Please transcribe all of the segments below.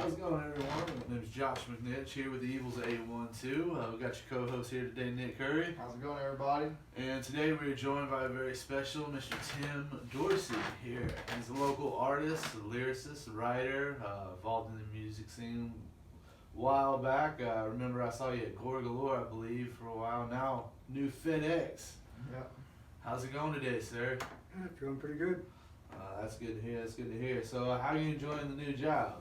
How's it going, everyone? My name's Josh McNinch here with the Evils at 812. We got your co-host here today, Nick Courey. How's it going, everybody? And today we're joined by a very special Mr. Tim Dorsey here. He's a local artist, a lyricist, a writer, involved in the music scene a while back. Remember I saw you at Courey, I believe, for a while now. New FedEx. Yep. How's it going today, sir? It's going pretty good. That's good to hear. That's good to hear. So, how are you enjoying the new job?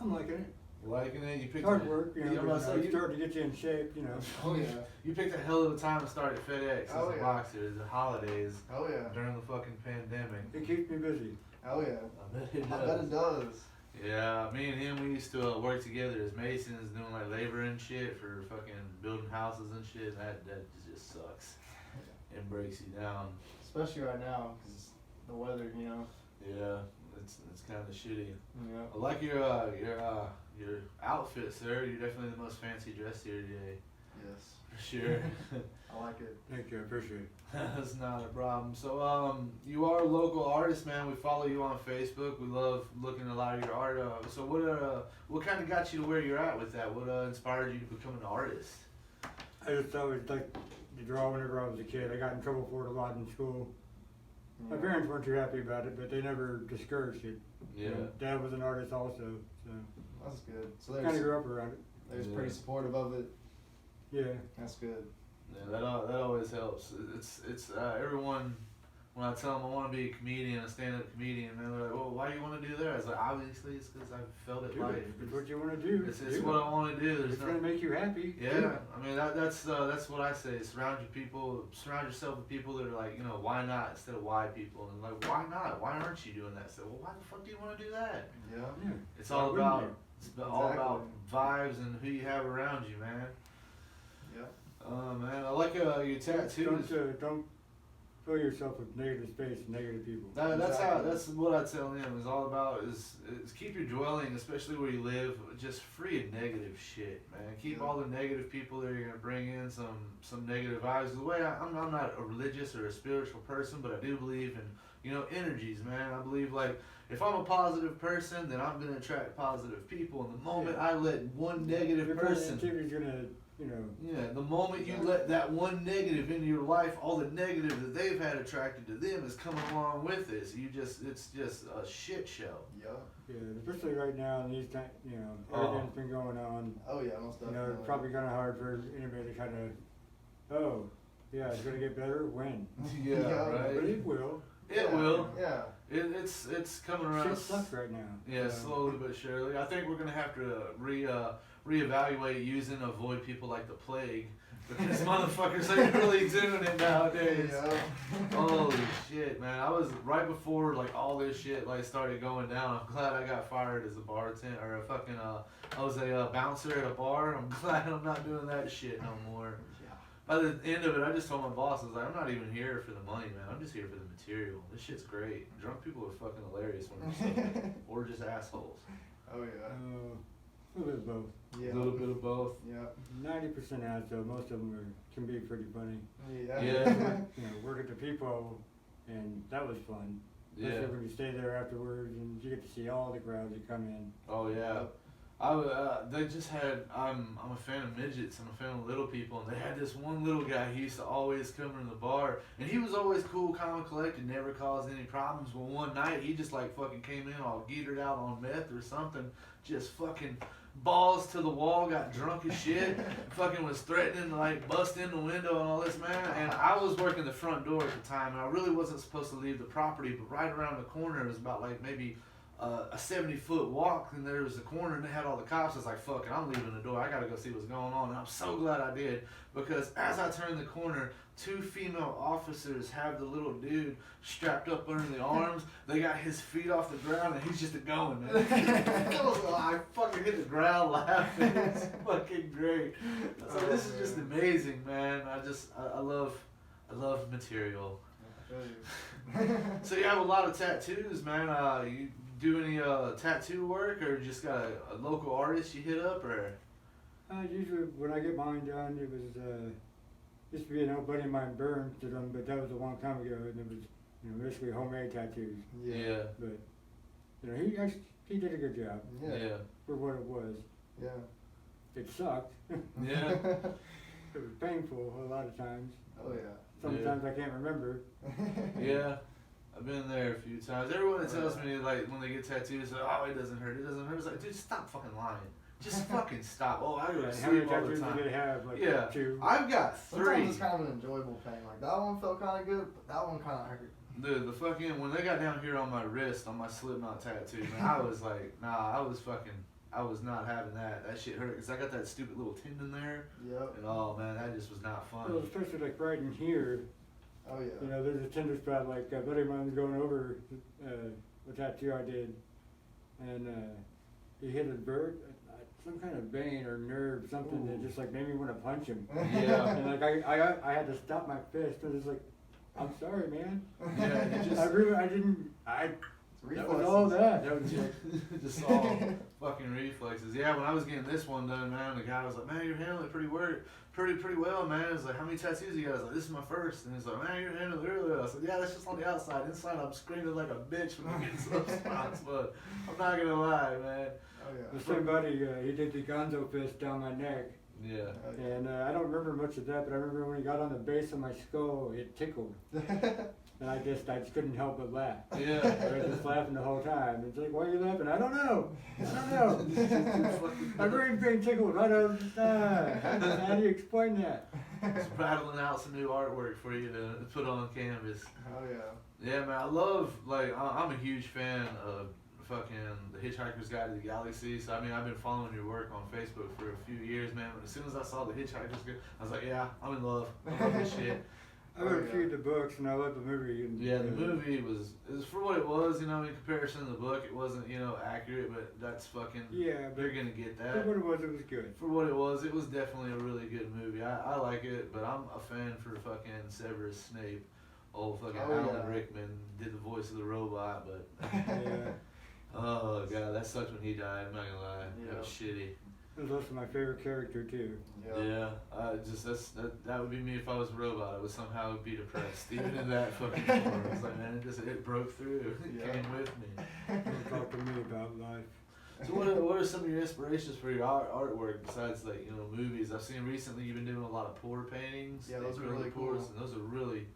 I'm liking it. Liking it? You picked Hard work, you know, it's starting to get you in shape, you know. Oh yeah. You picked a hell of a time to start at FedEx Oh, as a yeah. boxer, the holidays, Oh yeah. during the fucking pandemic. It keeps me busy. Oh yeah. I bet it I bet it does. does. Yeah, me and him, we used to work together as masons, doing like labor and shit for fucking building houses and shit. That just sucks. It breaks you down. Especially right now, cause the weather, you know. Yeah, it's kind of shitty. Yeah. I like your outfit, sir. You're definitely the most fancy dressed here today. Yes. For sure. I like it. Thank you, I appreciate it. That's not a problem. So, you are a local artist, man. We follow you on Facebook. We love looking at a lot of your art. So, what kind of got you to where you're at with that? What inspired you to become an artist? I just always liked to draw whenever I was a kid. I got in trouble for it a lot in school. My parents weren't too happy about it, but they never discouraged it. Yeah. You know, Dad was an artist also, so That's good. So kind of grew up around it. there's Yeah. pretty supportive of it. Yeah. That's good. Yeah, that always helps. It's everyone. When I tell them I want to be a comedian, a stand-up comedian, man, they're like, "Well, why do you want to do that?" I was like, "Obviously, it's because I felt it Do life. it. It's what you want to do. It's Do what it. I want to do. There's It's going to make you happy. Do Yeah, it. I mean that's what I say. Surround yourself with people that are like, you know, why not instead of why people, and like, why not? Why aren't you doing that? So, well, why the fuck do you want to do that? Yeah. Yeah. It's Why all wouldn't about you? all Exactly. about vibes and who you have around you, man. Yeah. Man, I like your tattoos. Don't fill yourself with negative space and negative people. That's what I tell them is all about is keep your dwelling, especially where you live, just free of negative shit, man. Keep Yeah. all the negative people that are gonna bring in some negative vibes. The way I'm not a religious or a spiritual person, but I do believe in energies, man. I believe like if I'm a positive person, then I'm gonna attract positive people. And the moment I let one negative Your person activity's gonna, yeah, the moment you let that one negative into your life, all the negative that they've had attracted to them is coming along with it. So it's just a shit show. Yeah. yeah, especially right now in these times, everything's been going on. Oh yeah, most definitely. It's probably kind of hard for anybody to kind of, it's going to get better when? Yeah, Yeah, right. But it will. It will. Yeah. It's coming around. Shit sucks right now. Yeah, so. slowly but surely. I think we're gonna have to reevaluate using avoid people like the plague because motherfuckers ain't really doing it nowadays. Yeah. Holy shit, man! I was right before like all this shit like started going down. I'm glad I got fired as a bartender or a fucking I was a bouncer at a bar. I'm glad I'm not doing that shit no more. By the end of it, I just told my boss, I was like, I'm not even here for the money, man. I'm just here for the material. This shit's great. Drunk people are fucking hilarious when they're sober. Or just assholes. Oh yeah. A little bit of both. Yeah. A little bit of both. Yeah. 90% ads, though, most of them can be pretty funny. Yeah. Yeah. Work at the people, and that was fun. Yeah. Especially when you stay there afterwards, and you get to see all the crowds that come in. Oh yeah. They just had. I'm a fan of midgets. I'm a fan of little people, and they had this one little guy. He used to always come in the bar, and he was always cool, calm, and collected, never caused any problems. Well, one night he just like fucking came in all geetered out on meth or something, just fucking balls to the wall, got drunk as shit, fucking was threatening to like bust in the window and all this, man. And I was working the front door at the time, and I really wasn't supposed to leave the property, but right around the corner it was about like maybe a 70-foot walk, and there was a corner, and they had all the cops. I was like, fuck it, I'm leaving the door. I gotta go see what's going on. And I'm so glad I did, because as I turned the corner, 2 female officers have the little dude strapped up under the arms. They got his feet off the ground, and he's just a-going, man. I fucking hit the ground laughing. It's fucking great. I was like, this is just amazing, man. I love material. So you have a lot of tattoos, man. You do any tattoo work, or just got a local artist you hit up, or? Usually when I get mine done, it was used to be an old buddy of mine burned to them, but that was a long time ago, and it was basically homemade tattoos. Yeah. But he he did a good job Yeah. for what it was. Yeah. It sucked. Yeah. It was painful a lot of times. Oh yeah. Sometimes I can't remember. Yeah. I've been there a few times. Everyone that tells Yeah. me, like, when they get tattoos, like, oh, it doesn't hurt, It's like, dude, stop fucking lying. Just fucking stop. Oh, I go to How many sleep all the tattoos time. do they have? Like Yeah. 2? I've got 3. Sometimes it's kind of an enjoyable pain. Like that one felt kind of good, but that one kind of hurt. Dude, the fucking, when they got down here on my wrist, on my Slipknot tattoo, man, I was like, nah, I was not having that. That shit hurt, because I got that stupid little tendon there. Yep. And oh, man, that just was not fun. Well, especially like right in here. Oh yeah. You know, there's a tender spot. Like a buddy of mine was going over a tattoo I did, and he hit a bird, some kind of vein or nerve, something that just like made me want to punch him. Yeah. And like I had to stop my fist. I was like, I'm sorry, man. Yeah, it just, That was all that. That was like, just all fucking reflexes. Yeah, when I was getting this one done, man, the guy was like, man, you're handling it pretty well, man. I was like, how many tattoos you got? I was like, this is my first. And he's like, man, you're handling it really well. I said, yeah, that's just on the outside. Inside, I'm screaming like a bitch when I get some spots, but I'm not gonna lie, man. Oh yeah. the same buddy, he did the gonzo fist down my neck. Yeah. Oh, yeah. And I don't remember much of that, but I remember when he got on the base of my skull, it tickled. And I just couldn't help but laugh. Yeah. I was just laughing the whole time. It's like, why are you laughing? I don't know. My brain's being tickled. I don't how do you explain that? Just rattling out some new artwork for you to put on canvas. Oh yeah. Yeah, man, I love, like, I'm a huge fan of fucking The Hitchhiker's Guide to the Galaxy. So, I mean, I've been following your work on Facebook for a few years, man. But as soon as I saw The Hitchhiker's Guide, I was like, yeah, I'm in love. I love this shit. I read a few of the books and I love the movie. And, Yeah, the movie was for what it was, you know, in comparison to the book, it wasn't, you know, accurate, but that's fucking, yeah, but they're gonna get for that. what it was good. For what it was definitely a really good movie. I like it, but I'm a fan for fucking Severus Snape. Old fucking Oh, Alan yeah. Rickman did the voice of the robot, but Yeah. oh god, that sucked when he died, I'm not gonna lie. That was shitty. It was also my favorite character too. Yeah, that would be me if I was a robot. I would somehow be depressed, even in that fucking form. It's like, man, it broke through. It Yeah. came with me. Don't talk to me about life. So what are some of your inspirations for your artwork besides, like, you know, movies? I've seen recently you've been doing a lot of pour paintings. Yeah, those are really pours, cool. and those are really,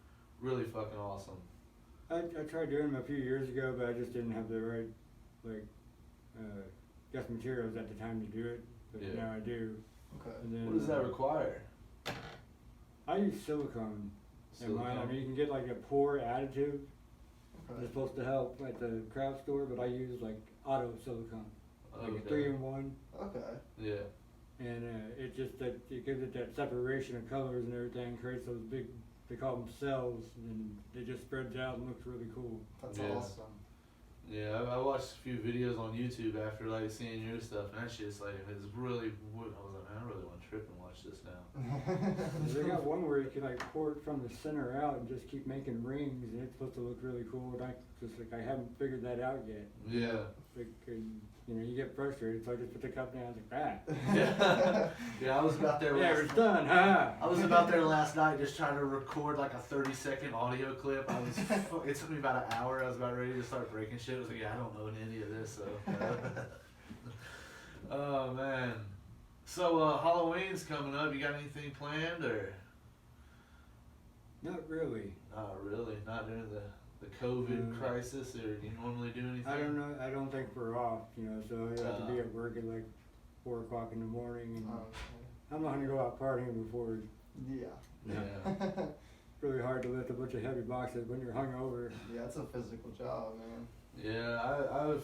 really fucking awesome. I tried doing them a few years ago, but I just didn't have the right, like, guess materials at the time to do it. But Yeah. now I do. Okay. And then, What does that require? I use silicone in mine. I mean, you can get like a pour additive. Okay. It's supposed to help at the craft store, but I use like auto silicone, like a Okay. 3-in-1. Okay. Yeah. And it just it gives it that separation of colors and everything, creates those big, they call them cells, and it just spreads out and looks really cool. That's Yeah. awesome. Yeah, I watched a few videos on YouTube after, like, seeing your stuff, and that shit's like, it's really, I was like, man, I really want to trip and watch this now. They got one where you can like pour it from the center out and just keep making rings, and it's supposed to look really cool. And I haven't figured that out yet. Yeah. Like, you know, you get frustrated, so I just put the cup down. I was like, Yeah. Yeah, I was about there yeah, last it's done, ha! I was about there last night just trying to record like a 30-second audio clip. It took me about an hour. I was about ready to start breaking shit. I was like, yeah, I don't know any of this, so. Oh, man. So, Halloween's coming up. You got anything planned, or? Not really. Not really. Not during the COVID crisis, or do you normally do anything? I don't know. I don't think we're off, you know, so I have to be at work at like 4 o'clock in the morning, and I'm not gonna go out partying before. Yeah. Yeah. Really hard to lift a bunch of heavy boxes when you're hungover. Yeah, it's a physical job, man. Yeah, I'm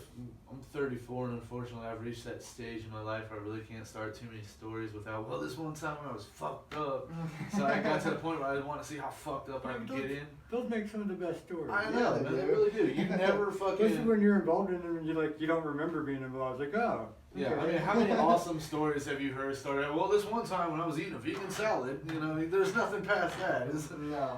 34, and unfortunately I've reached that stage in my life where I really can't start too many stories without, well, this one time when I was fucked up. So I got to the point where I want to see how fucked up I could get in. Those make some of the best stories. I know, man, they really do. You never Especially fucking... when you're involved in them and you don't remember being involved. It's like, oh. Yeah, okay. I mean, how many awesome stories have you heard started? Well, this one time when I was eating a vegan salad, you know, there's nothing past that.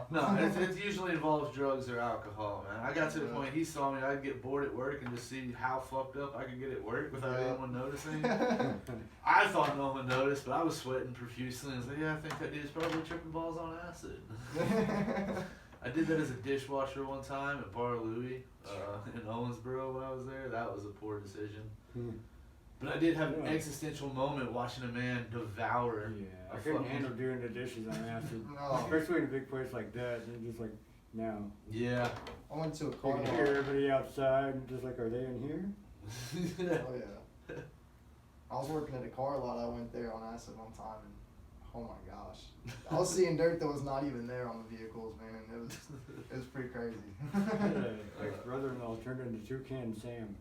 No, it usually involves drugs or alcohol, man. I got to the point he saw me, I'd get bored at work and just see how fucked up I could get at work without anyone noticing. I thought no one noticed, but I was sweating profusely and was like, yeah, I think that dude's probably tripping balls on acid. I did that as a dishwasher one time at Bar Louie in Owensboro when I was there. That was a poor decision. But I did have an existential moment watching a man devour. Yeah, I couldn't handle doing the dishes on acid, especially in a big place like that. And just like now. Yeah. I went to a You car can lot. hear everybody outside and just like, are they in here? Oh yeah. I was working at a car lot. I went there on acid one time, and oh my gosh, I was seeing dirt that was not even there on the vehicles, man. It was pretty crazy. Like brother-in-law turned into Toucan Sam.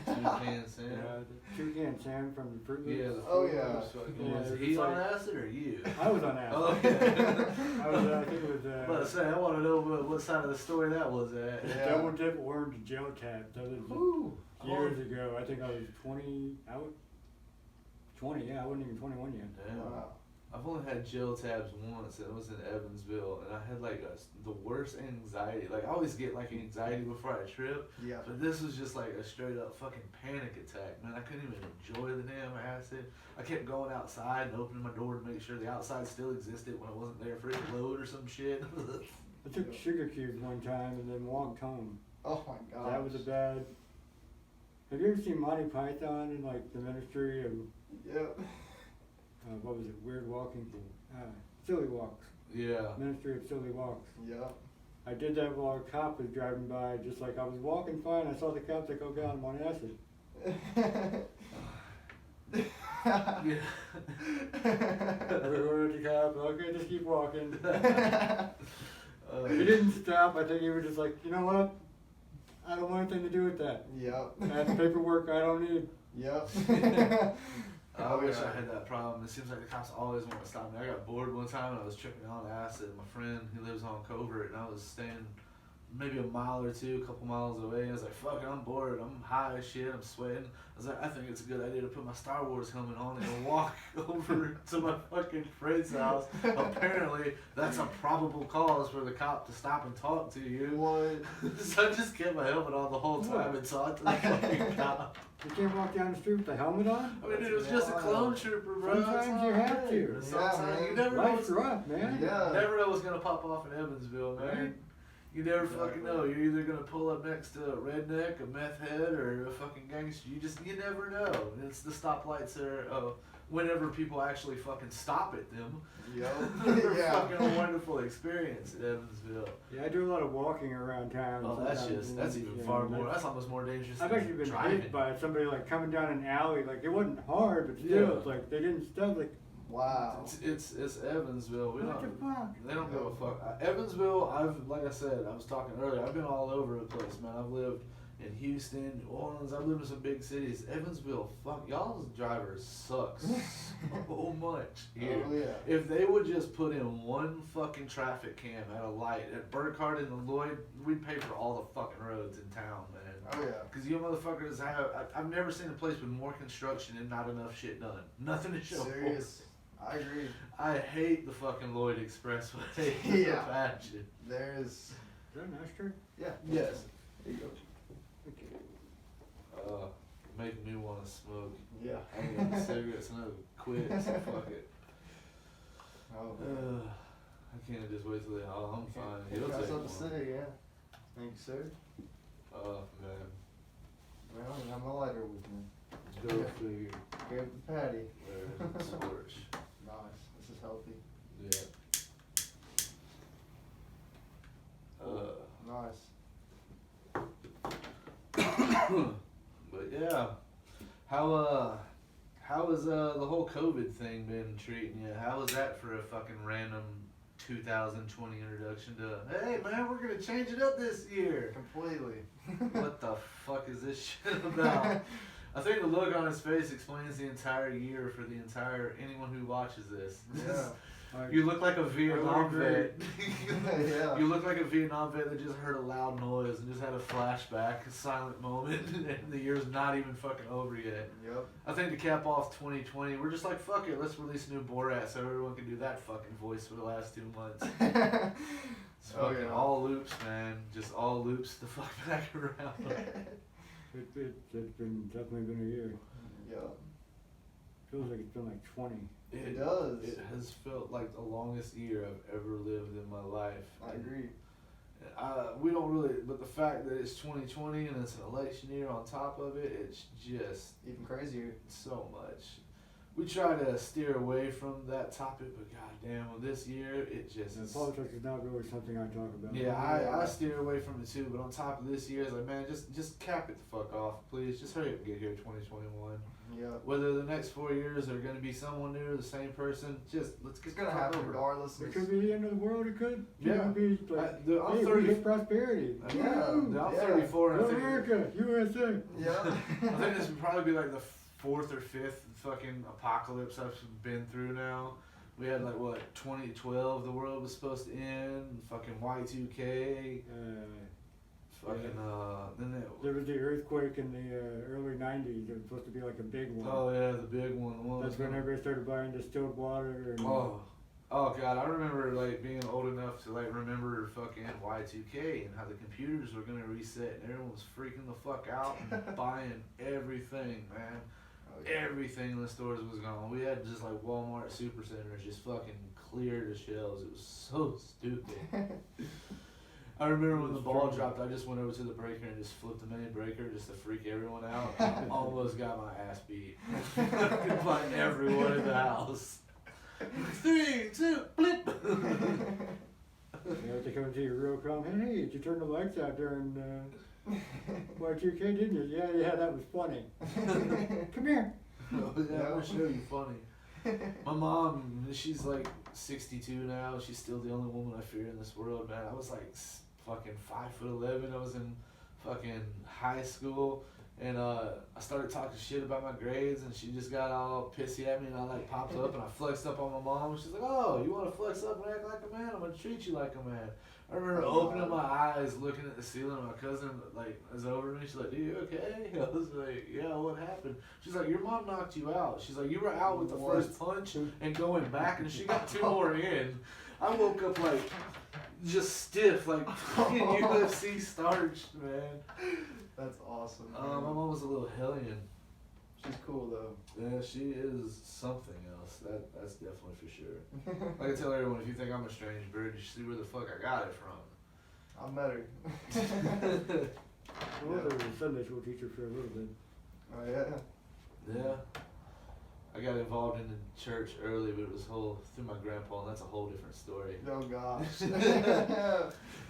Toucan Sam. Yeah, Toucan Sam from the Fruit Loops. Yeah. The Oh, Fruit yeah. Loops fucking Yeah, was it's he on like- acid or you? I was on acid. Oh, yeah. I was, I think it was I was about to say, I want to know what side of the story that was at. Yeah. double dip orange gel tab. That was Woo. years ago. I think I was 20. 20. Yeah, I wasn't even 21 yet. Damn. Wow. I've only had gel tabs once, and it was in Evansville, and I had like the worst anxiety. Like I always get like anxiety before I trip, Yeah. but this was just like a straight up fucking panic attack, man. I couldn't even enjoy the damn acid. I kept going outside and opening my door to make sure the outside still existed when I wasn't there for it to load or some shit. I took sugar cubes one time and then walked home. Oh my god. That was a bad. Have you ever seen Monty Python and like the Ministry of Yep. what was it? Weird Walking. Silly Walks. Yeah. Ministry of Silly Walks. Yep. I did that while a cop was driving by. Just like I was walking fine, I saw the cops like, oh god, I'm on acid. Yeah. Everywhere at the cop. Okay, just keep walking. He He didn't stop. I think he was just like, you know what? I don't want anything to do with that. Yep. That's paperwork I don't need. Yep. I wish I had that problem. It seems like the cops always want to stop me. I got bored one time and I was tripping on acid. My friend, he lives on Covert, and I was staying maybe a mile or two, a couple miles away. I was like, fuck it, I'm bored. I'm high as shit. I'm sweating. I was like, I think it's a good idea to put my Star Wars helmet on and walk over to my fucking friend's house. Apparently, that's a probable cause for the cop to stop and talk to you. What? So I just kept my helmet on the whole time and talked to the fucking cop. You can't walk down the street with the helmet on? I mean, it was just a clone trooper, bro. Sometimes you have to. Sometimes Yeah, you man. never know Life's what's, rough, man. Yeah. you never know what's gonna pop off in Evansville, man. Right. You never fucking Exactly. know. You're either gonna pull up next to a redneck, a meth head, or a fucking gangster. You never know. And it's the stoplights are whenever people actually fucking stop at them. Yep. They're Yeah. fucking a wonderful experience in Evansville. Yeah, I do a lot of walking around town. Oh, that's sometimes, just that's and, even yeah, far and more. that's- That's almost more dangerous. I've than actually been driving. hit by somebody like coming down an alley. Like it wasn't hard, but still, Yeah. it's like they didn't stop. Like Wow. It's Evansville. We what the don't. fuck? They don't give a fuck. Evansville, like I said, I was talking earlier, I've been all over the place, man. I've lived in Houston, New Orleans, I've lived in some big cities. Evansville, fuck, y'all's drivers suck so much here. Oh yeah. If they would just put in one fucking traffic cam at a light at Burkhardt and the Lloyd, we'd pay for all the fucking roads in town, man. Oh yeah. Because you motherfuckers I've never seen a place with more construction and not enough shit done. Nothing to show for it. Serious. I agree. I hate the fucking Lloyd Expressway. Yeah. Passion. There's. Is that an ashtray? Yeah. Yes. There you go. Make me want to smoke. Yeah. I ain't got cigarettes and I would quit, so fuck it. Oh. I can't just wait till they, I'm fine. You You'll got take something one. to say, yeah. Thank you, sir. Man. Well, I got my lighter with me. Go figure. Grab the patty. There's a torch. Nice. This is healthy. Yeah. Nice. But yeah, how has the whole COVID thing been treating you? How was that for a fucking random 2020 introduction to, hey man, we're gonna change it up this year? Completely. What the fuck is this shit about? I think the look on his face explains the entire year for the entire anyone who watches this. Yeah. You look like a Vietnam vet. Yeah. You look like a Vietnam vet that just heard a loud noise and just had a flashback, a silent moment, and the year's not even fucking over yet. Yep. I think to cap off 2020, we're just like, fuck it, let's release a new Borat so everyone can do that fucking voice for the last 2 months. It's Oh, fucking yeah. all loops, man. Just all loops the fuck back around. It's been definitely been a year. Yep. Feels like it's been like 20. It does. It has felt like the longest year I've ever lived in my life. I agree. We don't really, but the fact that it's 2020 and it's an election year on top of it, it's just Even crazier. so much. We try to steer away from that topic, but goddamn, with this year, it just And politics is not really something I talk about. yeah, I steer away from it too, but on top of this year, it's like, man, just cap it the fuck off, please. Just hurry up and get here 2021. Yeah. Whether the next 4 years are going to be someone new or the same person, just let's get It's gonna the fuck happen over it. regardless. It could be the end of the world. It could. Yeah. It could be like, I'm hey, 30 we hit prosperity. Yeah. I'm Yeah. 34, and I Go think America, USA. Yeah. I think this would probably be like the 4th or 5th fucking apocalypse I've been through now. We had like what 2012, the world was supposed to end. Fucking Y2K. Fucking then There was the earthquake in the early '90s. It was supposed to be like a big one. oh yeah, the big one. The one That's when everybody started buying distilled water. And, Oh god, I remember like being old enough to like remember fucking Y2K and how the computers were gonna reset and everyone was freaking the fuck out and buying everything, man. Everything in the stores was gone. We had just like Walmart supercenters just fucking clear the shelves. It was so stupid. I remember when the ball dropped, I just went over to the breaker and just flipped the main breaker just to freak everyone out. I almost got my ass beat by everyone in the house. 3, 2, blip. You have to come to your real calm. Hey, did you turn the lights out during Y2K, didn't you? Yeah, that was funny. Come here. Oh, yeah, I'm gonna show you funny. My mom, she's like 62 now. She's still the only woman I fear in this world, man. I was like fucking 5'11". I was in fucking high school, and I started talking shit about my grades, and she just got all pissy at me, and I like popped up, and I flexed up on my mom. She's like, "Oh, you want to flex up and act like a man? I'm gonna treat you like a man." I remember opening my eyes, looking at the ceiling, and my cousin like was over me. She's like, "Dude, you okay?" I was like, "Yeah, what happened?" She's like, "Your mom knocked you out." She's like, "You were out with the first punch and going back, and she got 2 more in." I woke up like just stiff, like fucking UFC starched, man. That's awesome. My mom was a little hellion. She's cool though. Yeah, she is something else. That's definitely for sure. Like I tell everyone, if you think I'm a strange bird, you should see where the fuck I got it from. I met her. I was a Sunday school teacher for a little bit. Oh yeah. Yeah. I got involved in the church early, but it was through my grandpa, and that's a whole different story. Oh gosh.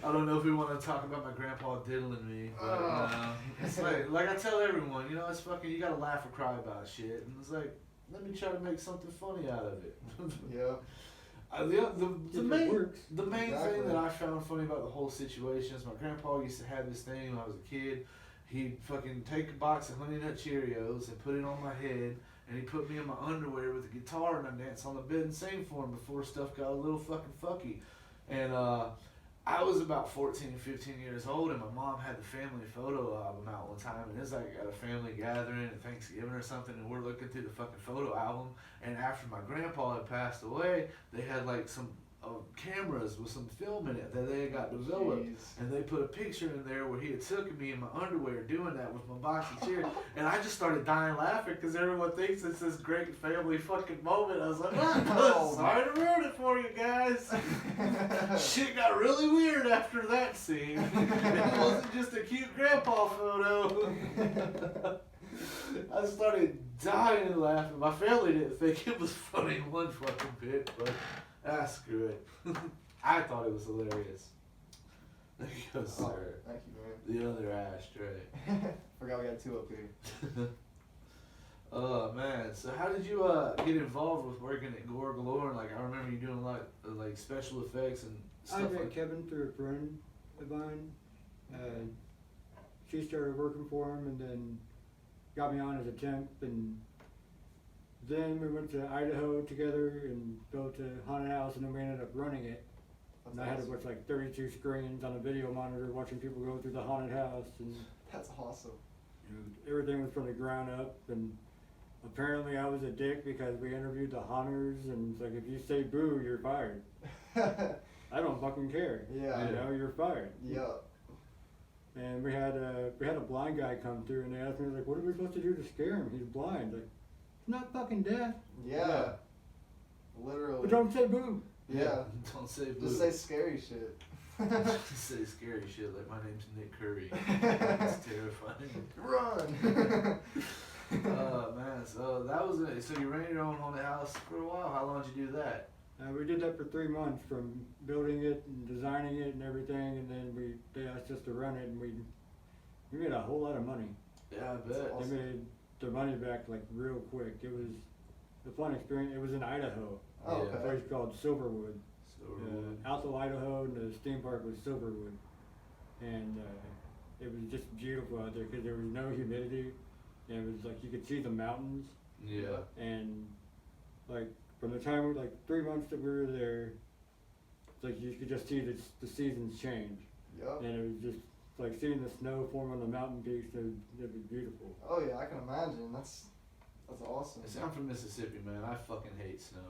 I don't know if we want to talk about my grandpa diddling me, but it's like I tell everyone, you know, it's fucking, you gotta laugh or cry about shit, and it's like, let me try to make something funny out of it. Yeah. The main Exactly. thing that I found funny about the whole situation is my grandpa used to have this thing when I was a kid. He'd fucking take a box of Honey Nut Cheerios and put it on my head, and he put me in my underwear with a guitar, and I'd dance on the bed and sing for him before stuff got a little fucking fucky. And I was about 14, 15 years old, and my mom had the family photo album out one time, and it was like at a family gathering at Thanksgiving or something, and we're looking through the fucking photo album, and after my grandpa had passed away, they had like some cameras with some film in it that they had got developed. Jeez. And they put a picture in there where he had taken me in my underwear doing that with my box of cheer. And I just started dying laughing because everyone thinks it's this great family fucking moment. I was like, oh, sorry to ruin it for you guys. Shit got really weird after that scene. It wasn't just a cute grandpa photo. I started dying laughing. My family didn't think it was funny one fucking bit, but screw it. I thought it was hilarious. There you go, sir. Thank you, man. The other ashtray. Forgot we got 2 up here. Oh man, so how did you get involved with working at Gore Galore? And like I remember you doing a lot of like special effects and I stuff met like Kevin through a friend of mine. She started working for him and then got me on as a temp, and then we went to Idaho together and built a haunted house, and then we ended up running it. That's And I had to awesome. watch like 32 screens on a video monitor watching people go through the haunted house, and That's awesome. everything was from the ground up. And apparently I was a dick because we interviewed the haunters, and it's like, if you say boo, you're fired. I don't fucking care. Yeah. You know, you're fired. Yeah. And we had a blind guy come through, and they asked me like, what are we supposed to do to scare him? He's blind. Like, he's not fucking deaf. Yeah. Literally. But don't say boo. Yeah. Don't say boo. Just say scary shit. Say scary shit like my name's Nick Courey. It's terrifying. Run! Man, so that was it. So you ran your own haunted house for a while. How long did you do that? We did that for 3 months, from building it and designing it and everything, and then they asked us to run it, and we made a whole lot of money. Yeah, I bet. Awesome. They made their money back like real quick. It was a fun experience. It was in Idaho, Oh, Yeah. a okay. place called Silverwood. So Alto, Idaho, and the theme park was Silverwood, and it was just beautiful out there because there was no humidity, and it was like you could see the mountains, yeah. and like from the time like 3 months that we were there, it's like you could just see the seasons change, Yup. and it was just like seeing the snow form on the mountain peaks. It was beautiful. Oh yeah, I can imagine. That's awesome. See, I'm from Mississippi, man. I fucking hate snow.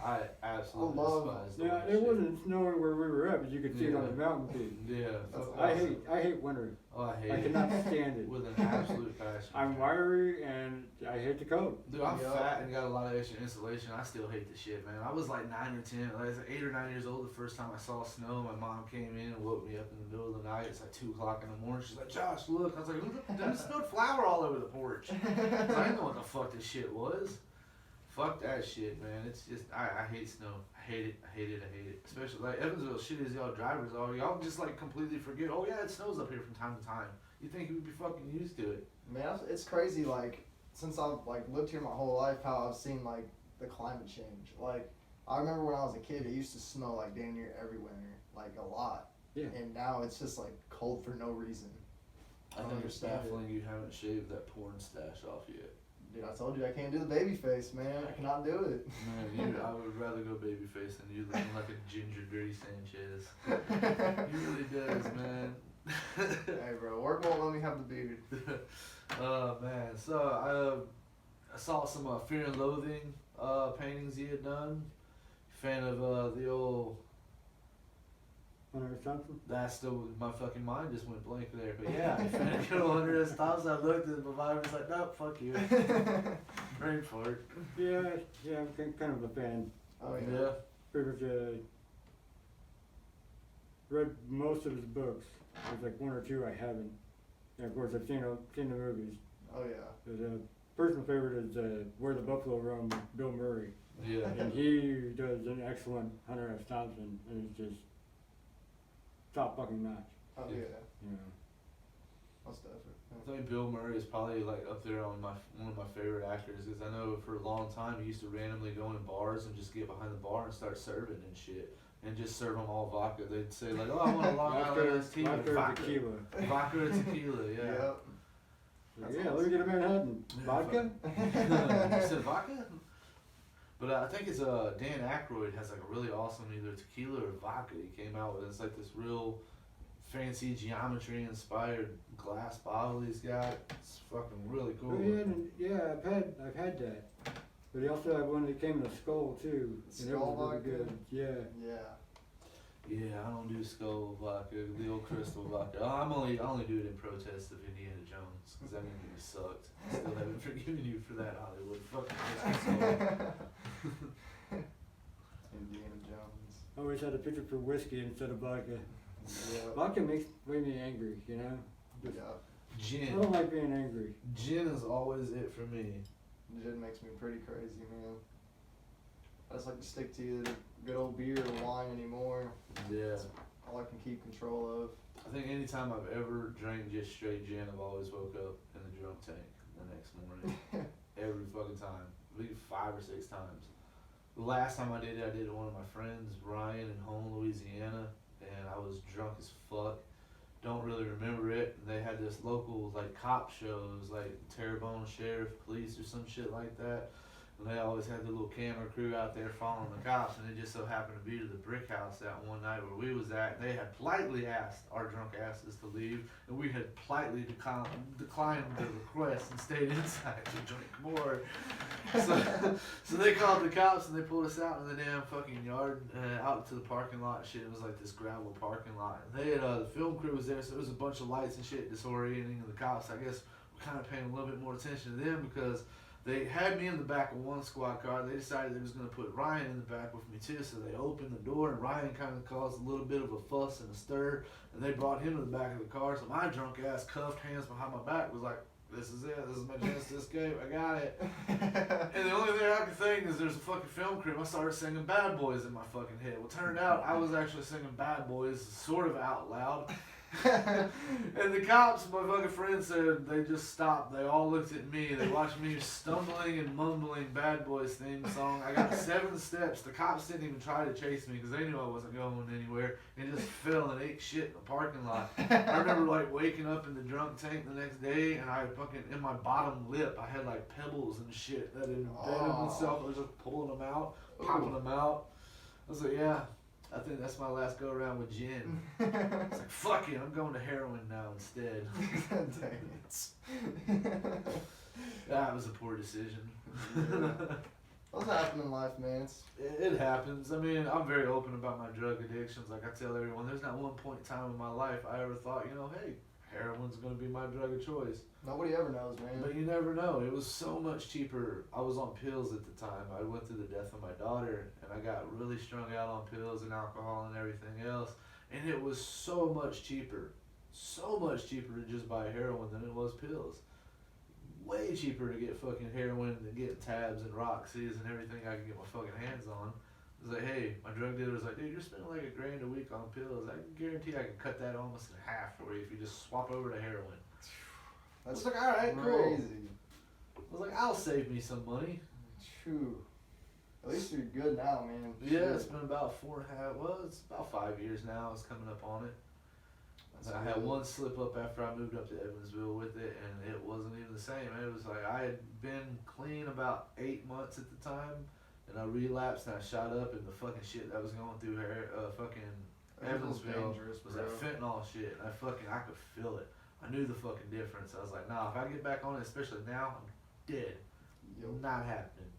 I absolutely I love- despise Yeah, that it shit. wasn't snowing where we were at, but you could see it on the Yeah. mountain peak. Yeah. That's fuck awesome. I hate winter. Oh, I hate I it. cannot stand it. With an absolute passion. I'm wiry and I hate the cold. Dude, I'm Yeah. fat and got a lot of extra insulation. I still hate the shit, man. I was like 9 or 10, I was like 8 or 9 years old the first time I saw snow. My mom came in and woke me up in the middle of the night. It's like 2 o'clock in the morning. She's like, Josh, look. I was like, there's snowed flour all over the porch. 'Cause I didn't know what the fuck this shit was. Fuck that shit, man. It's just, I hate snow. I hate it. I hate it. I hate it. Especially like Evansville, shit as y'all drivers are. Y'all just like completely forget, oh yeah, it snows up here from time to time. You think you would be fucking used to it. Man, it's crazy. Like since I've like lived here my whole life, how I've seen like the climate change. Like I remember when I was a kid, it used to snow like damn near every winter, like a lot. Yeah. And now it's just like cold for no reason. I don't think it's understand it. baffling you haven't shaved that porn stash off yet. Dude, I told you I can't do the baby face, man. I cannot do it. Man, I would rather go babyface than you looking like a ginger dirty Sanchez. He really does, man. Hey, bro, work won't let me have the beard. Oh man, so I saw some Fear and Loathing paintings you had done. Fan of the old. Hunter Thompson? That's my fucking mind just went blank there. But yeah, fan of good old Hunter S. Thompson. I looked at my mind was like, nope, fuck you. Brain fart. Yeah, I'm kind of a fan. Oh yeah. Yeah. Pretty much read most of his books. There's like 1 or 2 I haven't. And of course I've seen the movies. Oh yeah. But, personal favorite is Where the Buffalo Roam with Bill Murray. Yeah. And he does an excellent Hunter S. Thompson, and it's just top fucking notch. Oh yeah. You know. Most definitely. I think Bill Murray is probably like up there on one of my favorite actors because I know for a long time he used to randomly go in bars and just get behind the bar and start serving and shit and just serve them all vodka. They'd say like, oh, I want a Long Island iced tea with vodka. Tequila. Vodka or tequila, yeah. Yep. Yeah, That's let me get a Manhattan. Vodka? You said vodka? But I think it's Dan Aykroyd has like a really awesome either tequila or vodka he came out with. It's like this real fancy geometry inspired glass bottle he's got. It's fucking really cool. Yeah, I've had that. But he also had one that came in a skull too. And it Skull was really vodka? good. Yeah. Yeah. Yeah, I don't do skull vodka, the old crystal vodka. I only do it in protest of Indiana Jones because that movie sucked. I still haven't forgiven you for that, Hollywood. Fucking crystal skull. Indiana Jones. I always had a picture for whiskey instead of vodka. Yeah. Vodka makes me angry, you know? Just, Yeah. I Gin. don't like being angry. Gin is always it for me. Gin makes me pretty crazy, man. I just like to stick to either good old beer or wine anymore. Yeah. All I can keep control of. I think anytime I've ever drank just straight gin, I've always woke up in the drunk tank the next morning. Every fucking time. Maybe 5 or 6 times. The last time I did it with one of my friends, Ryan, in Home, Louisiana, and I was drunk as fuck. Don't really remember it. And they had this local like cop shows, like Terrebonne Sheriff Police or some shit like that. And they always had the little camera crew out there following the cops, and it just so happened to be to the brick house that one night where we was at. They had politely asked our drunk asses to leave, and we had politely declined the request and stayed inside to drink more. So they called the cops and they pulled us out in the damn fucking yard, out to the parking lot and shit. It was like this gravel parking lot. And they had, the film crew was there, so there was a bunch of lights and shit disorienting, and the cops, I guess, were kind of paying a little bit more attention to them because they had me in the back of one squad car. They decided they was going to put Ryan in the back with me too. So they opened the door, and Ryan kind of caused a little bit of a fuss and a stir. And they brought him to the back of the car. So my drunk ass, cuffed, hands behind my back, was like, "This is it. This is my chance to escape. I got it." And the only thing I could think is there's a fucking film crew. I started singing Bad Boys in my fucking head. Well, turned out I was actually singing Bad Boys sort of out loud. And the cops, my fucking friend said, they just stopped. They all looked at me. They watched me stumbling and mumbling Bad Boys theme song. I got 7 steps. The cops didn't even try to chase me because they knew I wasn't going anywhere. And just fell and ate shit in the parking lot. I remember like waking up in the drunk tank the next day, and I fucking, in my bottom lip, I had like pebbles and shit that had embedded myself. I was just pulling them out, popping them out. I was like, yeah. I think that's my last go around with gin. It's like, fuck it, I'm going to heroin now instead. Dang it. That was a poor decision. Yeah. Those happen in life, man. It happens. I mean, I'm very open about my drug addictions. Like I tell everyone, there's not one point in time in my life I ever thought, hey, heroin's going to be my drug of choice. Nobody ever knows, man. But you never know. It was so much cheaper. I was on pills at the time. I went through the death of my daughter, and I got really strung out on pills and alcohol and everything else. And it was so much cheaper to just buy heroin than it was pills. Way cheaper to get fucking heroin than get tabs and Roxy's and everything I could get my fucking hands on. It was like, hey, my drug dealer was like, dude, you're spending like $1,000 a week on pills. I can guarantee I can cut that almost in half for you if you just swap over to heroin. That's like, all right, crazy. Cool. I was like, I'll save me some money. True. At least you're good now, man. Yeah, it's been about 4.5, well, it's about 5 years now. It's coming up on it. I had one slip up after I moved up to Evansville with it, and it wasn't even the same. It was like I had been clean about 8 months at the time, and I relapsed and I shot up, and the fucking shit that was going through fucking Evansville was that fentanyl shit, and I could feel it. I knew the fucking difference. I was like, nah, if I get back on it, especially now, I'm dead. Not happening.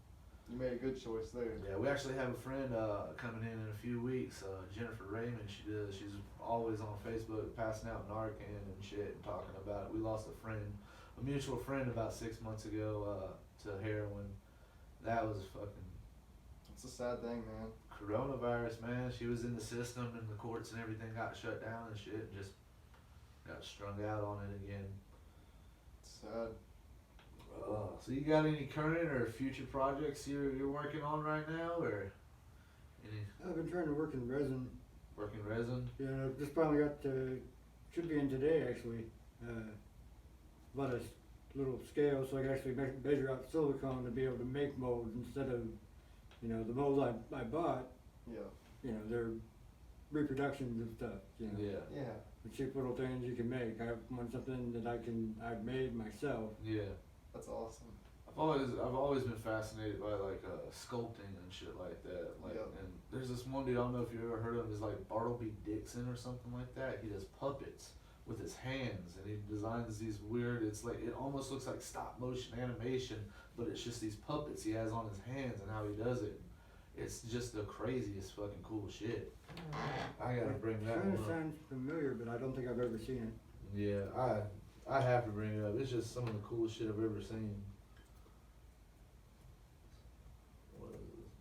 You made a good choice there. Yeah, we actually have a friend coming in a few weeks, Jennifer Raymond. She's always on Facebook passing out Narcan and shit and talking about it. We lost a mutual friend about 6 months ago to heroin. That was fucking... It's a sad thing, man. Coronavirus, man. She was in the system and the courts and everything got shut down and shit and just got strung out on it again. It's sad. So you got any current or future projects you're working on right now, or any? I've been trying to work in resin. Working resin? Yeah, I just finally got should be in today actually. Bought a little scale so I can actually measure out silicone to be able to make molds instead of, the molds I bought. Yeah. They're reproductions of stuff. Yeah. Yeah. The cheap little things you can make. I want something that I've made myself. Yeah. That's awesome. I've always been fascinated by like sculpting and shit like that. And there's this one dude, I don't know if you ever heard of him, is like Bartleby Dixon or something like that. He does puppets with his hands, and he designs these weird. It's like it almost looks like stop motion animation, but it's just these puppets he has on his hands and how he does it. It's just the craziest fucking cool shit. I gotta bring that one up. It sounds familiar, but I don't think I've ever seen it. Yeah, I have to bring it up. It's just some of the coolest shit I've ever seen. What is this?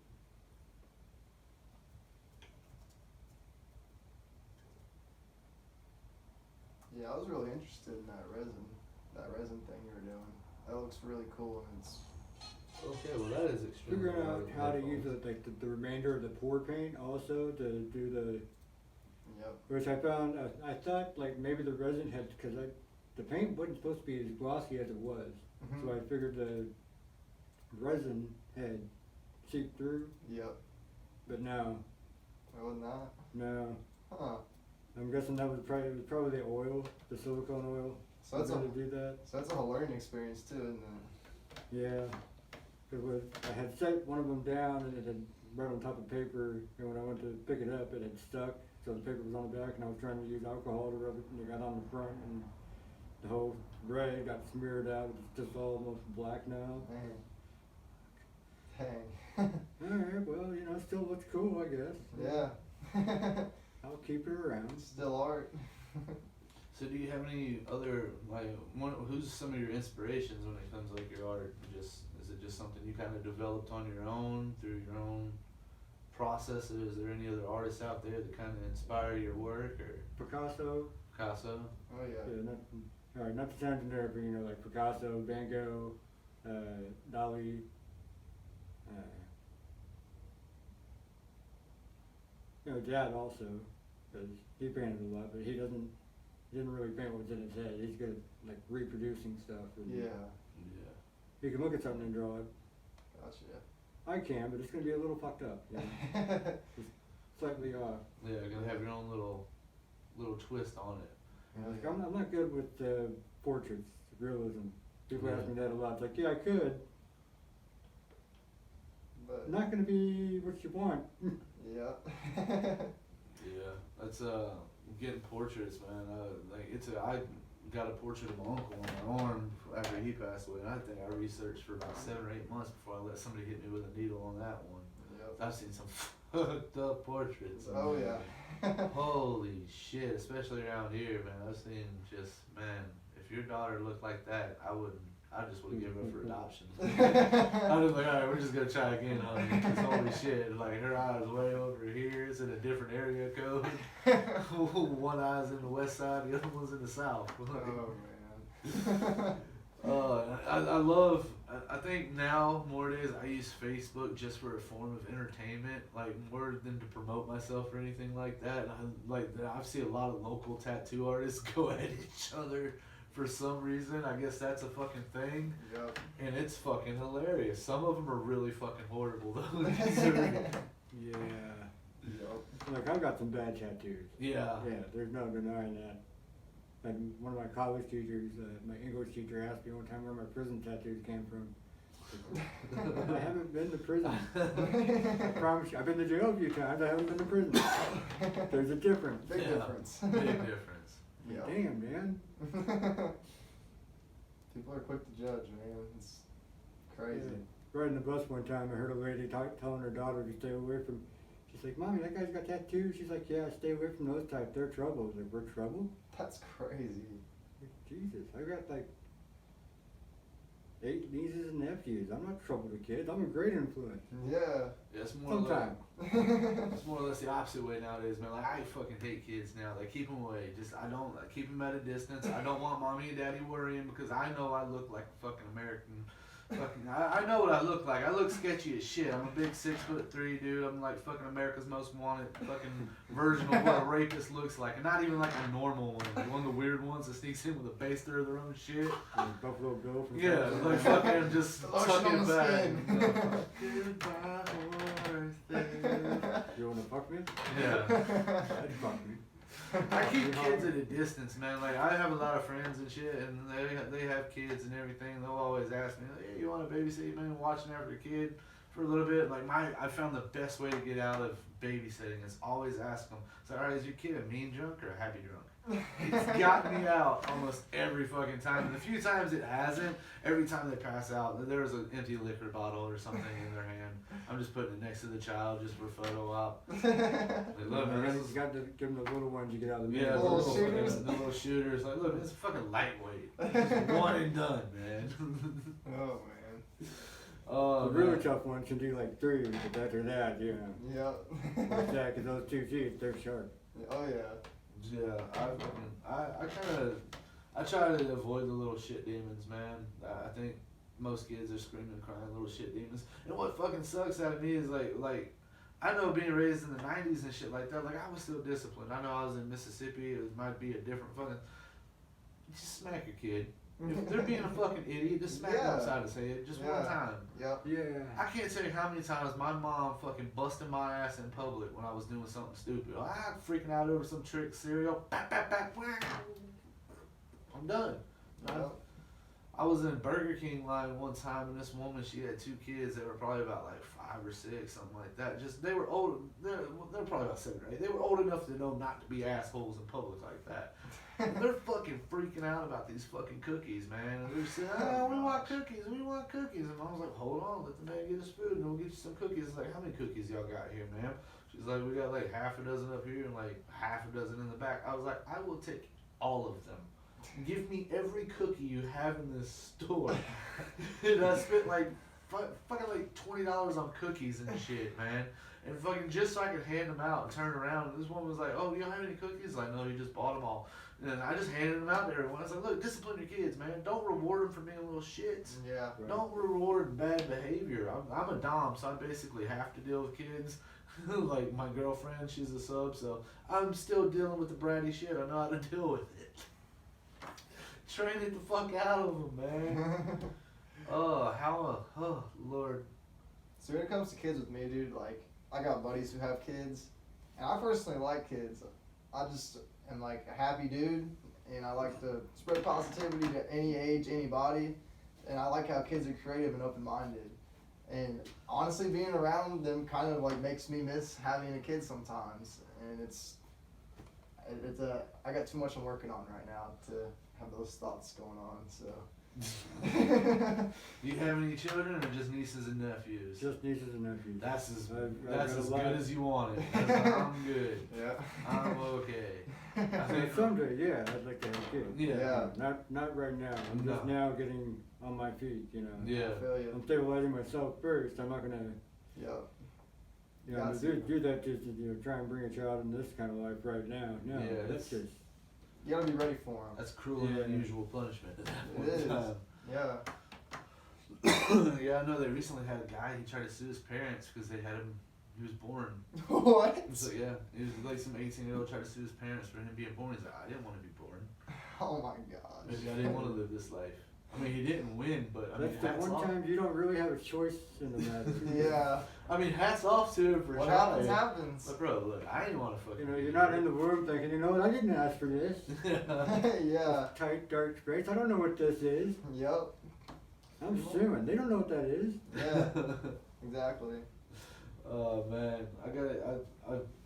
Yeah, I was really interested in that resin thing you were doing. That looks really cool, and it's... Okay, well that is extremely Figuring out how to use the remainder of the pour paint also to do the... Yep. Which I found, I thought like maybe the resin had, because the paint wasn't supposed to be as glossy as it was. Mm-hmm. So I figured the resin had seeped through. Yep. But no. It was not? No. Huh. I'm guessing that was probably the oil, the silicone oil. So that's to do that. So that's a whole learning experience too, isn't it? Yeah. I had set one of them down and it had right on top of paper, and when I went to pick it up, it had stuck. So the paper was on the back, and I was trying to use alcohol to rub it, and it got on the front, and the whole gray got smeared out. It's just almost black now. Dang. Alright, well, it still looks cool, I guess. Yeah. I'll keep it around. Still art. So do you have any other, who's some of your inspirations when it comes to like your art? Is is it just something you kind of developed on your own through your own processes? Is there any other artists out there that kind of inspire your work, or Picasso. Picasso? Oh yeah. Not to sound generic, but like Picasso, Van Gogh, Dali. Dad also, because he painted a lot, but he didn't really paint what's in his head. He's good at like reproducing stuff. And Yeah. Yeah. he can look at something and draw it. Gotcha. I can, but it's gonna be a little fucked up. Just slightly off. Yeah, you're gonna have your own little twist on it. Like, I'm not good with portraits, realism. People ask Yeah. me that a lot. It's like, yeah, I could. But Not gonna be what you want. yeah. Yeah, that's getting portraits, man. I got a portrait of my uncle on my arm after he passed away, and I think I researched for about 7 or 8 months before I let somebody hit me with a needle on that one. Yep. I've seen some fucked up portraits. Oh yeah. Holy shit, especially around here, man. I've seen if your daughter looked like that, I just would give her for adoption. I was like, alright, we're just gonna try again, honey. 'Cause holy shit, like her eye's way over here, it's in a different area code. One eye's in the west side, the other one's in the south. Oh man. I think now, nowadays, I use Facebook just for a form of entertainment, like more than to promote myself or anything like that. I've seen a lot of local tattoo artists go at each other for some reason. I guess that's a fucking thing. Yep. And it's fucking hilarious. Some of them are really fucking horrible though. Yeah. Yep. Like, I've got some bad tattoos. Yeah. Yeah, there's no denying that. And one of my college teachers, my English teacher, asked me one time where my prison tattoos came from. I haven't been to prison. I promise you. I've been to jail a few times. I haven't been to prison. There's a difference. Big difference. Big difference. Yep. Damn, man. People are quick to judge, man. It's crazy. Yeah. Riding the bus one time, I heard a lady telling her daughter to stay away from. She's like, "Mommy, that guy's got tattoos." She's like, "Yeah, stay away from those types. They're trouble." I was like, "We're trouble?" That's crazy. Jesus, I got like 8 nieces and nephews. I'm not trouble to kids. I'm a great influence. Yeah. Yeah, it's more Sometimes. It's more or less the opposite way nowadays, man. Like, I fucking hate kids now. Like, keep them away. Keep them at a distance. I don't want mommy and daddy worrying because I know I look like a fucking American. I know what I look like. I look sketchy as shit. I'm a big 6'3" dude. I'm like fucking America's Most Wanted fucking version of what a rapist looks like, and not even like a normal one. Like one of the weird ones that sneaks in with a baster of their own shit. Buffalo Bill from Yeah, like fucking just tuck on it the back. skin. Goodbye, horse. You wanna fuck me? Yeah. That'd fuck me. I keep kids at a distance, man. Like, I have a lot of friends and shit, and they have kids and everything. They'll always ask me, "Hey, you want to babysit, man? Watching after a kid for a little bit." Like, I found the best way to get out of babysitting is always ask them. So, all right, is your kid a mean drunk or a happy drunk? It's gotten me out almost every fucking time. And the few times it hasn't, every time they pass out, there's an empty liquor bottle or something in their hand. I'm just putting it next to the child just for photo op. They love And it. then you got to give them the little ones you get out of the Yeah, mail. the Little shooters. the little shooters. Like, look, it's fucking lightweight. It's one and done, man. Oh man. Oh, The really man. tough ones can do like 3, but after that, yeah. Yep. Yeah, because those 2 teeth, they're sharp. Oh yeah. Yeah, I try to avoid the little shit demons, man. I think most kids are screaming and crying little shit demons. And what fucking sucks out of me is like I know being raised in the 90s and shit like that, like I was still disciplined. I know I was in Mississippi, it might be a different fucking, just smack your kid. If they're being a fucking idiot, just smack them Yeah. upside the head, just one Yeah. time. Yep. Yeah. I can't tell you how many times my mom fucking busted my ass in public when I was doing something stupid. I'm freaking out over some trick cereal. Bap, bap, bap, wah. I'm done. Yep. I was in Burger King line one time, and this woman, she had 2 kids that were probably about like 5 or 6, something like that. Just they were old. They're probably about 7 or 8. They were old enough to know not to be assholes in public like that. And they're fucking freaking out about these fucking cookies, man. And they're saying, "Oh, we want cookies. We want cookies." And Mom's like, "Hold on, let the man get his food, and we'll get you some cookies." It's like, "How many cookies y'all got here, ma'am?" She's like, "We got like half a dozen up here and like half a dozen in the back." I was like, "I will take all of them. Give me every cookie you have in this store." And I spent like fucking like $20 on cookies and shit, man. And fucking just so I could hand them out and turn around. And this one was like, "Oh, you don't have any cookies?" Like, "No, you just bought them all." And I just handed them out to everyone. I was like, "Look, discipline your kids, man. Don't reward them for being little shits. Yeah. Right. Don't reward bad behavior." I'm a dom, so I basically have to deal with kids. Like my girlfriend, she's a sub, so I'm still dealing with the bratty shit. I know how to deal with it. Train it the fuck out of them, man. Oh, Lord. So when it comes to kids with me, dude, like, I got buddies who have kids, and I personally like kids. I just am like a happy dude, and I like to spread positivity to any age, anybody, and I like how kids are creative and open-minded. And honestly, being around them kind of like makes me miss having a kid sometimes, and I got too much I'm working on right now to have those thoughts going on, so. Do you have any children or just nieces and nephews? Just nieces and nephews. That's as I've good got as you want it. I'm good. Yeah. I'm okay. I think Someday, yeah, I'd like to have a kid. Yeah. Not right now. I'm just No. now getting on my feet, you know. Yeah. I feel you. I'm stabilizing myself first. I'm not gonna, Yep. you know, Gotcha. do that just to, you know, try and bring a child in this kind of life right now. No, Yeah, that's it's- just. You gotta be ready for them. That's cruel and Yeah. unusual punishment at that It point in is. time. Yeah. Yeah, I know they recently had a guy, he tried to sue his parents because they had him, he was born. What? So yeah, it was like some 18-year-old tried to sue his parents for him being born. He's like, "I didn't want to be born. Oh my gosh. Maybe I didn't want to live this life." I mean, he didn't win, but I mean, That's the hats one off. time you don't really have a choice in the matter. Yeah. I mean, hats off to him for What trying. happens, happens. But bro, look, I didn't want to fucking. You know, be you're not here. in the womb thinking, you know what, I didn't ask for this. Yeah. Tight, dark space. I don't know what this is. Yep. I'm suing. They don't know what that is. Yeah. Exactly. Oh man, I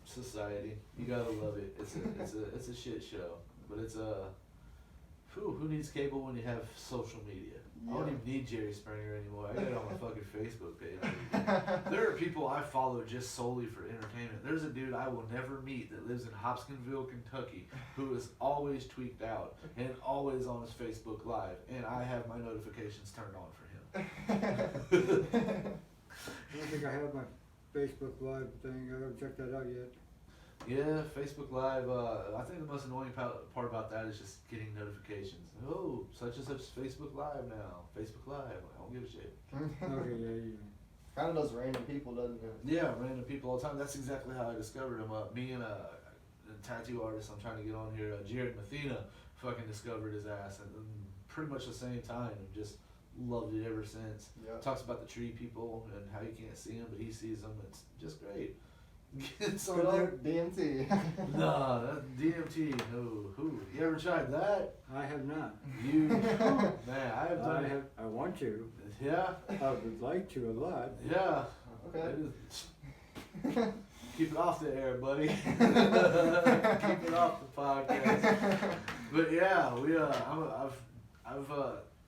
society. You gotta love it. It's a shit show, but it's a. Who needs cable when you have social media? I don't Yeah. even need Jerry Springer anymore. I got it on my fucking Facebook page. There are people I follow just solely for entertainment. There's a dude I will never meet that lives in Hopkinsville, Kentucky, who is always tweaked out and always on his Facebook Live, and I have my notifications turned on for him. I don't think I have my Facebook Live thing. I haven't checked that out yet. Yeah, Facebook Live. I think the most annoying part about that is just getting notifications. Oh, such and such is Facebook Live now. Facebook Live. I don't give a shit. Okay, yeah. Kind of does random people, doesn't it? Yeah, random people all the time. That's exactly how I discovered him. Me and a tattoo artist I'm trying to get on here, Jared Mathena, fucking discovered his ass and pretty much the same time and just loved it ever since. Yeah. Talks about the tree people and how you can't see them, but he sees them. It's just great. It's on Good there. old DMT. Nah, that's DMT. No, who? You ever tried that? I have not. You, man, I have done it. I want to. Yeah, I would like to a lot. yeah. Okay. It is- Keep it off the air, buddy. Keep it off the podcast. But yeah, I've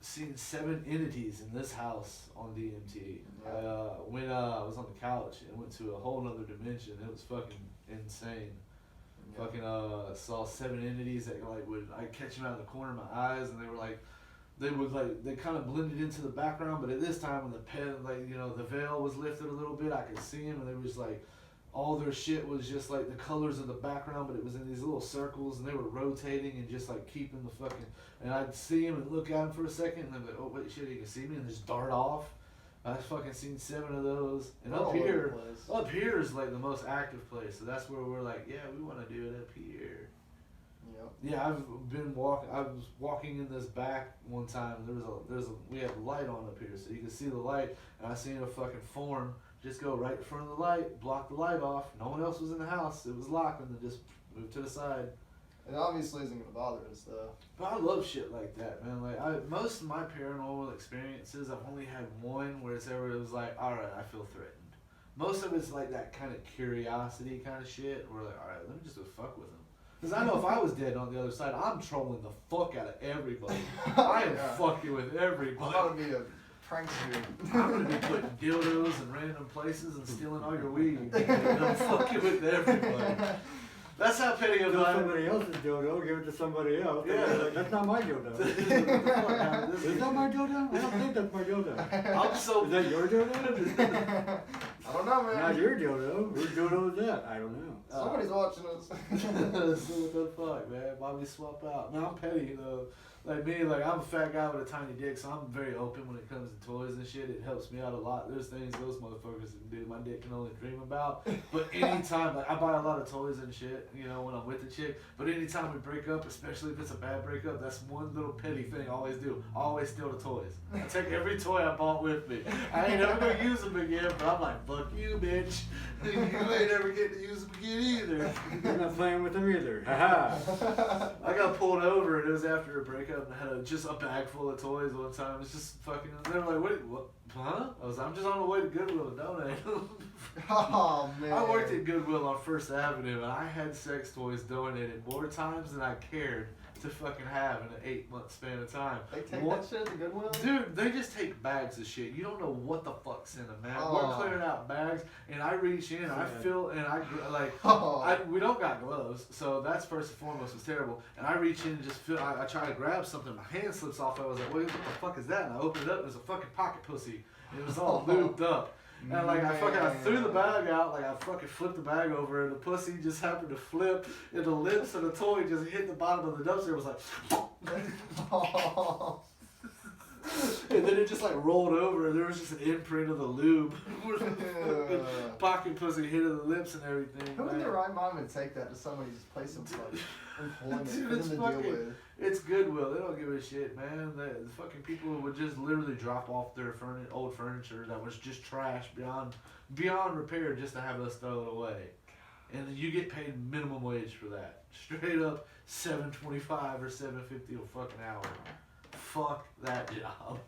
seen 7 entities in this house on DMT. Yeah. When I was on the couch and went to a whole nother dimension. It was fucking insane. Yeah. Fucking saw 7 entities that I'd catch them out of the corner of my eyes, and they kind of blended into the background. But at this time, when the veil was lifted a little bit, I could see them, and they was like, all their shit was just like the colors of the background, but it was in these little circles, and they were rotating and just like keeping the fucking. And I'd see them and look at them for a second, and I'd be like, oh wait, shit, you can see me, and just dart off. I've fucking seen 7 of those, and All up over the here. place. Up here is like the most active place, so that's where we're like, yeah, we want to do it up here. Yep. Yeah, I was walking in this back one time. And we had a light on up here, so you could see the light, and I seen a fucking form just go right in front of the light, block the light off. No one else was in the house. It was locked, and then just moved to the side. It obviously isn't gonna bother us though. But I love shit like that, man. Like most of my paranormal experiences, I've only had one where it was like, all right, I feel threatened. Most of it's like that kind of curiosity kind of shit. Where like, all right, let me just go fuck with them. Because I know if I was dead on the other side, I'm trolling the fuck out of everybody. I am Yeah. fucking with I'm everybody. about to be a prankster. I'm gonna be putting dildos in random places and stealing all your weed. I'm fucking with everybody. That's how petty of Steal I am. somebody else's dildo, give it to somebody else. Yeah. Like, that's not my dildo. Is that my dildo? I don't think that's my dildo. I'm so. Is that your dildo? I don't know, man. Not your dildo. Whose dildo is that? I don't know. Somebody's watching us. So what the fuck, man? Why we swap out? No, I'm petty though. Like me, like I'm a fat guy with a tiny dick, so I'm very open when it comes to toys and shit. It helps me out a lot. There's things those motherfuckers can do my dick can only dream about. But anytime, like I buy a lot of toys and shit, you know, when I'm with the chick. But anytime we break up, especially if it's a bad breakup, that's one little petty thing I always do. I always steal the toys. I take every toy I bought with me. I ain't never gonna use them again, but I'm like, fuck you, bitch. You ain't ever getting to use them again either. You're not playing with them either. Haha. I got pulled over and it was after a breakup and I had just a bag full of toys one time. It's just fucking, they were like, what, huh? I'm just on the way to Goodwill to donate them. Oh, man. I worked at Goodwill on First Avenue and I had sex toys donated more times than I cared to fucking have in an 8-month span of time. They take that shit to Goodwill? Dude, they just take bags of shit. You don't know what the fuck's in them, man. Oh. We're clearing out bags, and I reach in, I feel, and Oh. we don't got gloves, so that's first and foremost was terrible. And I reach in and just feel, I try to grab something, my hand slips off. I was like, wait, what the fuck is that? And I opened it up, and it was a fucking pocket pussy. And it was all lubed up. And like I threw the bag out, like I fucking flipped the bag over, and the pussy just happened to flip, and the lips of the toy just hit the bottom of the dumpster. It was like, Oh. and then it just like rolled over, and there was just an imprint of the lube. Pocket pussy hit of the lips and everything. Who in man. their right mind would take that to somebody's place of like employment Dude, for it's them to deal fucking- with? It's Goodwill. They don't give a shit, man. The fucking people would just literally drop off their old furniture that was just trash beyond repair just to have us throw it away. And you get paid minimum wage for that. Straight up $7.25 or $7.50 a fucking hour. Fuck that job.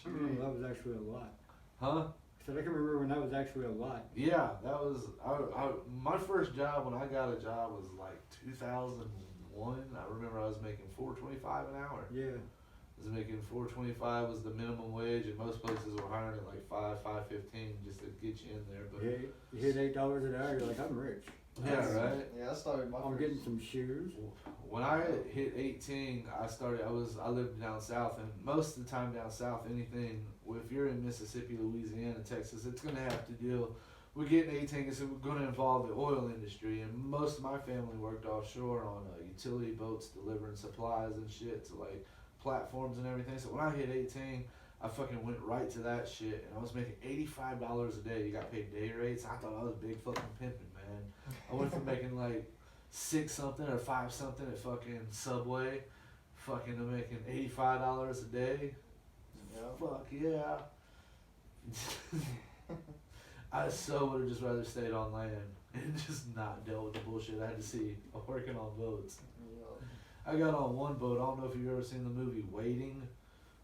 I remember that was actually a lot. Huh? I said I can remember when that was actually a lot. Yeah, that was my first job when I got a job was like 2001. I remember I was making $4.25 an hour. Yeah. I was making $4.25 was the minimum wage, and most places were hiring at like $5.15 just to get you in there. But You hit $8 an hour, you're like, I'm rich. yeah, right. Yeah, I started my I'm first. getting some shoes. When I hit 18, I lived down south, and most of the time down south, anything, if you're in Mississippi, Louisiana, Texas, it's going to have to deal, we're getting 18, it's going to involve the oil industry, and most of my family worked offshore on utility boats delivering supplies and shit to like platforms and everything. So when I hit 18, I fucking went right to that shit, and I was making $85 a day. You got paid day rates. I thought I was big fucking pimping, man. I went from making like 6 something or 5 something at fucking Subway, fucking to making $85 a day. Yeah. Fuck yeah. I so would have just rather stayed on land and just not dealt with the bullshit I had to see working on boats. Yeah. I got on one boat. I don't know if you've ever seen the movie Waiting.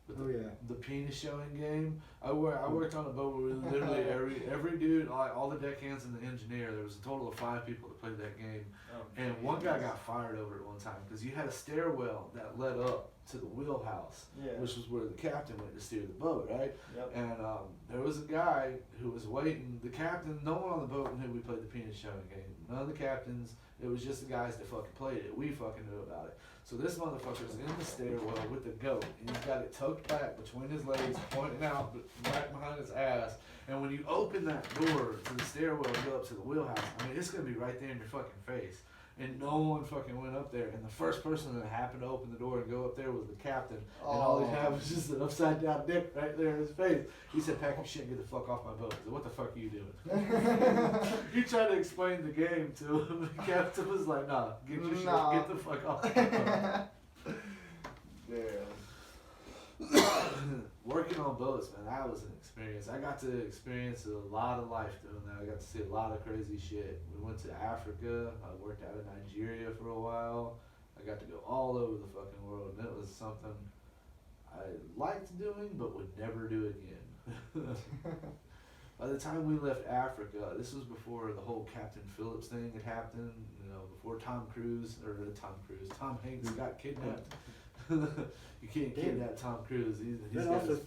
With Oh, the, yeah. the penis showing game. I worked on a boat where literally every dude, like all the deckhands and the engineer, there was a total of 5 people that played that game. Oh, And one guy got fired over it one time because you had a stairwell that led up to the wheelhouse, Yeah. which was where the captain went to steer the boat, right? Yep. And there was a guy who was waiting. The captain, no one on the boat knew we played the penis showing game. None of the captains. It was just the guys that fucking played it. We fucking knew about it. So this motherfucker's in the stairwell with the goat, and he's got it tucked back between his legs, pointing out right behind his ass. And when you open that door to the stairwell and go up to the wheelhouse, I mean, it's gonna be right there in your fucking face. And no one fucking went up there. And the first person that happened to open the door and go up there was the captain. And all he had was just an upside down dick right there in his face. He said, "Pack your shit and get the fuck off my boat." I said, "What the fuck are you doing?" He tried to explain the game to him. The captain was like, "Nah, get your shit, get the fuck off my boat." Yeah. Working on boats, man, that was an experience. I got to experience a lot of life doing that. I got to see a lot of crazy shit. We went to Africa. I worked out in Nigeria for a while. I got to go all over the fucking world, and it was something I liked doing but would never do again. By the time we left Africa, this was before the whole Captain Phillips thing had happened, you know, before Tom Hanks got kidnapped. You can't kidnap Tom Cruise. He's Then got also, his,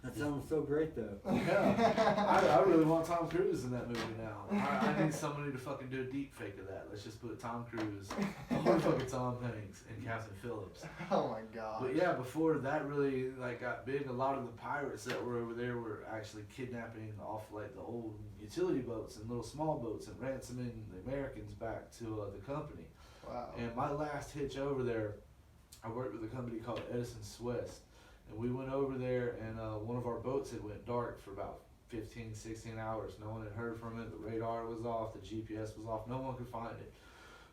That sounds so great though. Yeah, I really want Tom Cruise in that movie now. I need somebody to fucking do a deep fake of that. Let's just put Tom Cruise, or fucking Tom Hanks, and Captain Phillips. Oh my god. But yeah, before that really like got big, a lot of the pirates that were over there were actually kidnapping off like the old utility boats and little small boats and ransoming the Americans back to the company. Wow. And my last hitch over there, I worked with a company called Edison Swiss. And we went over there, and one of our boats had went dark for about 15, 16 hours. No one had heard from it. The radar was off. The GPS was off. No one could find it.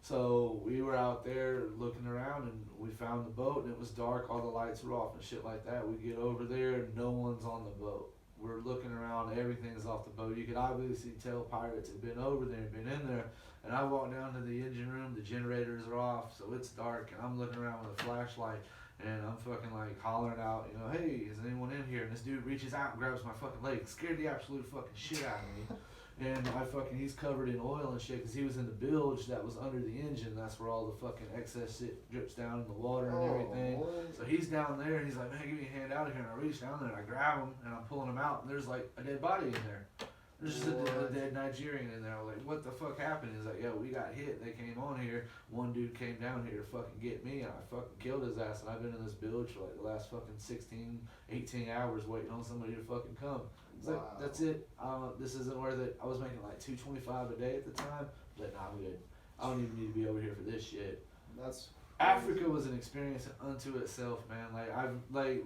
So we were out there looking around, and we found the boat, and it was dark. All the lights were off and shit like that. We get over there, and no one's on the boat. We're looking around. Everything's off the boat. You could obviously tell pirates had been over there and been in there. And I walk down to the engine room. The generators are off, so it's dark, and I'm looking around with a flashlight. And I'm fucking like hollering out, you know, hey, is anyone in here? And this dude reaches out and grabs my fucking leg, scared the absolute fucking shit out of me. And he's covered in oil and shit because he was in the bilge that was under the engine. That's where all the fucking excess shit drips down in the water and everything. So he's down there and he's like, man, give me a hand out of here. And I reach down there and I grab him and I'm pulling him out and there's like a dead body in there. There's just a dead Nigerian in there. I was like, what the fuck happened? He's like, yo, we got hit. They came on here. One dude came down here to fucking get me, and I fucking killed his ass. And I've been in this bilge for like the last fucking 16, 18 hours waiting on somebody to fucking come. It's like, that's it. This isn't worth it. I was making like $225 a day at the time, but nah, I'm good. I don't even need to be over here for this shit. That's Africa was an experience unto itself, man.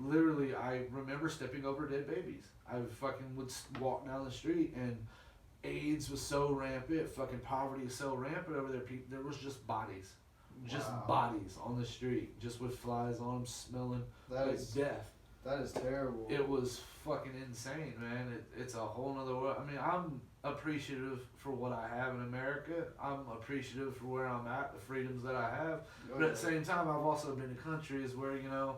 Literally, I remember stepping over dead babies. I fucking would walk down the street and AIDS was so rampant, fucking poverty is so rampant over there. There was just bodies, bodies on the street, just with flies on them, smelling death. That is terrible. It was fucking insane, man. It's a whole nother world. I mean, I'm appreciative for what I have in America. I'm appreciative for where I'm at, the freedoms that I have. But at the same time, I've also been to countries where, you know,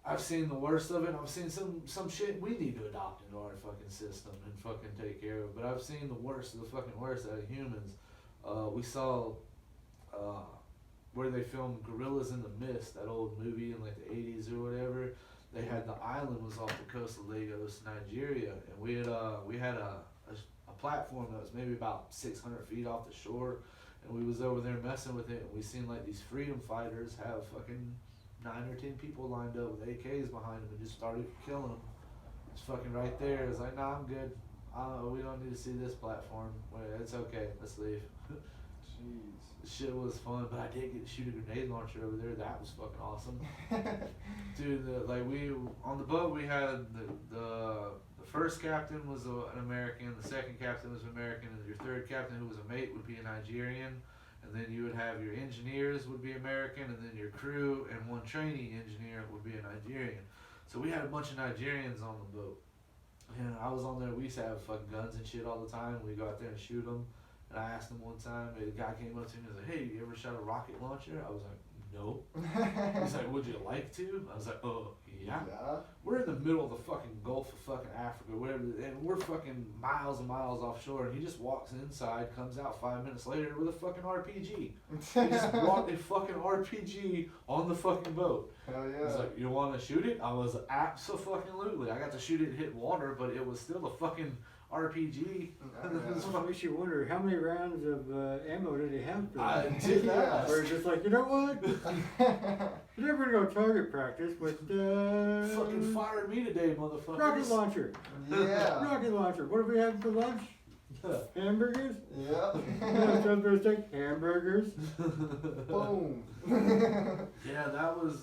I've seen the worst of it. And I've seen some shit we need to adopt into our fucking system and fucking take care of. But I've seen the worst of the fucking worst out of humans. We saw where they filmed Gorillas in the Mist, that old movie in like the 80s or whatever. They had the island was off the coast of Lagos, Nigeria, and we had a platform that was maybe about 600 feet off the shore, and we was over there messing with it, and we seen like these freedom fighters have fucking 9 or 10 people lined up with AKs behind them and just started killing them. It's fucking right there. It's like, nah, I'm good. We don't need to see this platform. It's okay. Let's leave. Jeez. Shit was fun, but I did get to shoot a grenade launcher over there. That was fucking awesome. Dude, on the boat we had the first captain was an American, the second captain was American, and your third captain, who was a mate, would be a Nigerian. And then you would have your engineers would be American, and then your crew and one trainee engineer would be a Nigerian. So we had a bunch of Nigerians on the boat. And I was on there, we used to have fucking guns and shit all the time. We'd go out there and shoot them. And I asked him one time, the guy came up to me and was like, hey, you ever shot a rocket launcher? I was like, no. He's like, would you like to? I was like, oh, yeah. We're in the middle of the fucking Gulf of fucking Africa, whatever, and we're fucking miles and miles offshore, and he just walks inside, comes out 5 minutes later with a fucking RPG. He just brought a fucking RPG on the fucking boat. Hell yeah. He's like, you want to shoot it? I was absolutely. I got to shoot it and hit water, but it was still a fucking RPG. That's what makes you wonder, how many rounds of ammo did he have for that? I did that. Or just like, you know what? You're never gonna go target practice with fucking fire me today, motherfucker. Rocket launcher. Yeah. Rocket launcher. What are we having for lunch? Hamburgers? Yeah. Hamburgers. Boom. Yeah,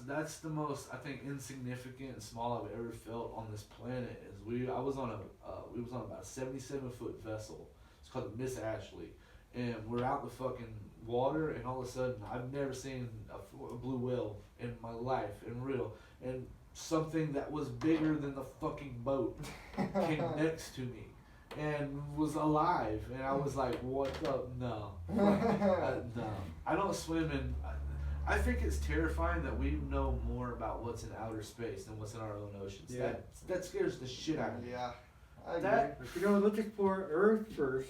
that's the most, I think, insignificant and small I've ever felt on this planet. Is we was on about a 77-foot vessel. It's called the Miss Ashley, and we're out in the fucking water, and all of a sudden I've never seen a blue whale in my life, in real, and something that was bigger than the fucking boat came next to me and was alive, and I was like, what the, no. No. I don't swim in, I think it's terrifying that we know more about what's in outer space than what's in our own oceans. Yeah. That scares the shit out of me. Yeah. I agree. You know, let's explore Earth first,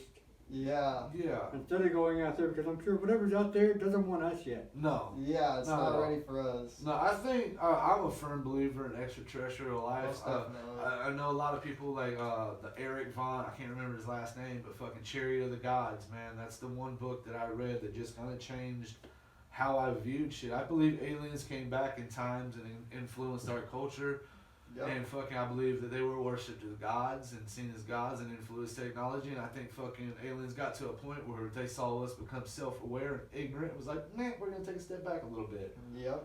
Yeah. Yeah. Instead of going out there, because I'm sure whatever's out there doesn't want us yet. No. Yeah, it's No, not no. ready for us. No, I think I'm a firm believer in extraterrestrial life. Most definitely. I know a lot of people like the Eric Von, I can't remember his last name, but fucking Chariot of the Gods, man. That's the one book that I read that just kind of changed how I viewed shit. I believe aliens came back in times and influenced our culture. Yep. And fucking, I believe that they were worshipped as gods and seen as gods and influenced technology. And I think fucking aliens got to a point where they saw us become self-aware and ignorant. It was like, man, we're gonna take a step back a little bit. Yep.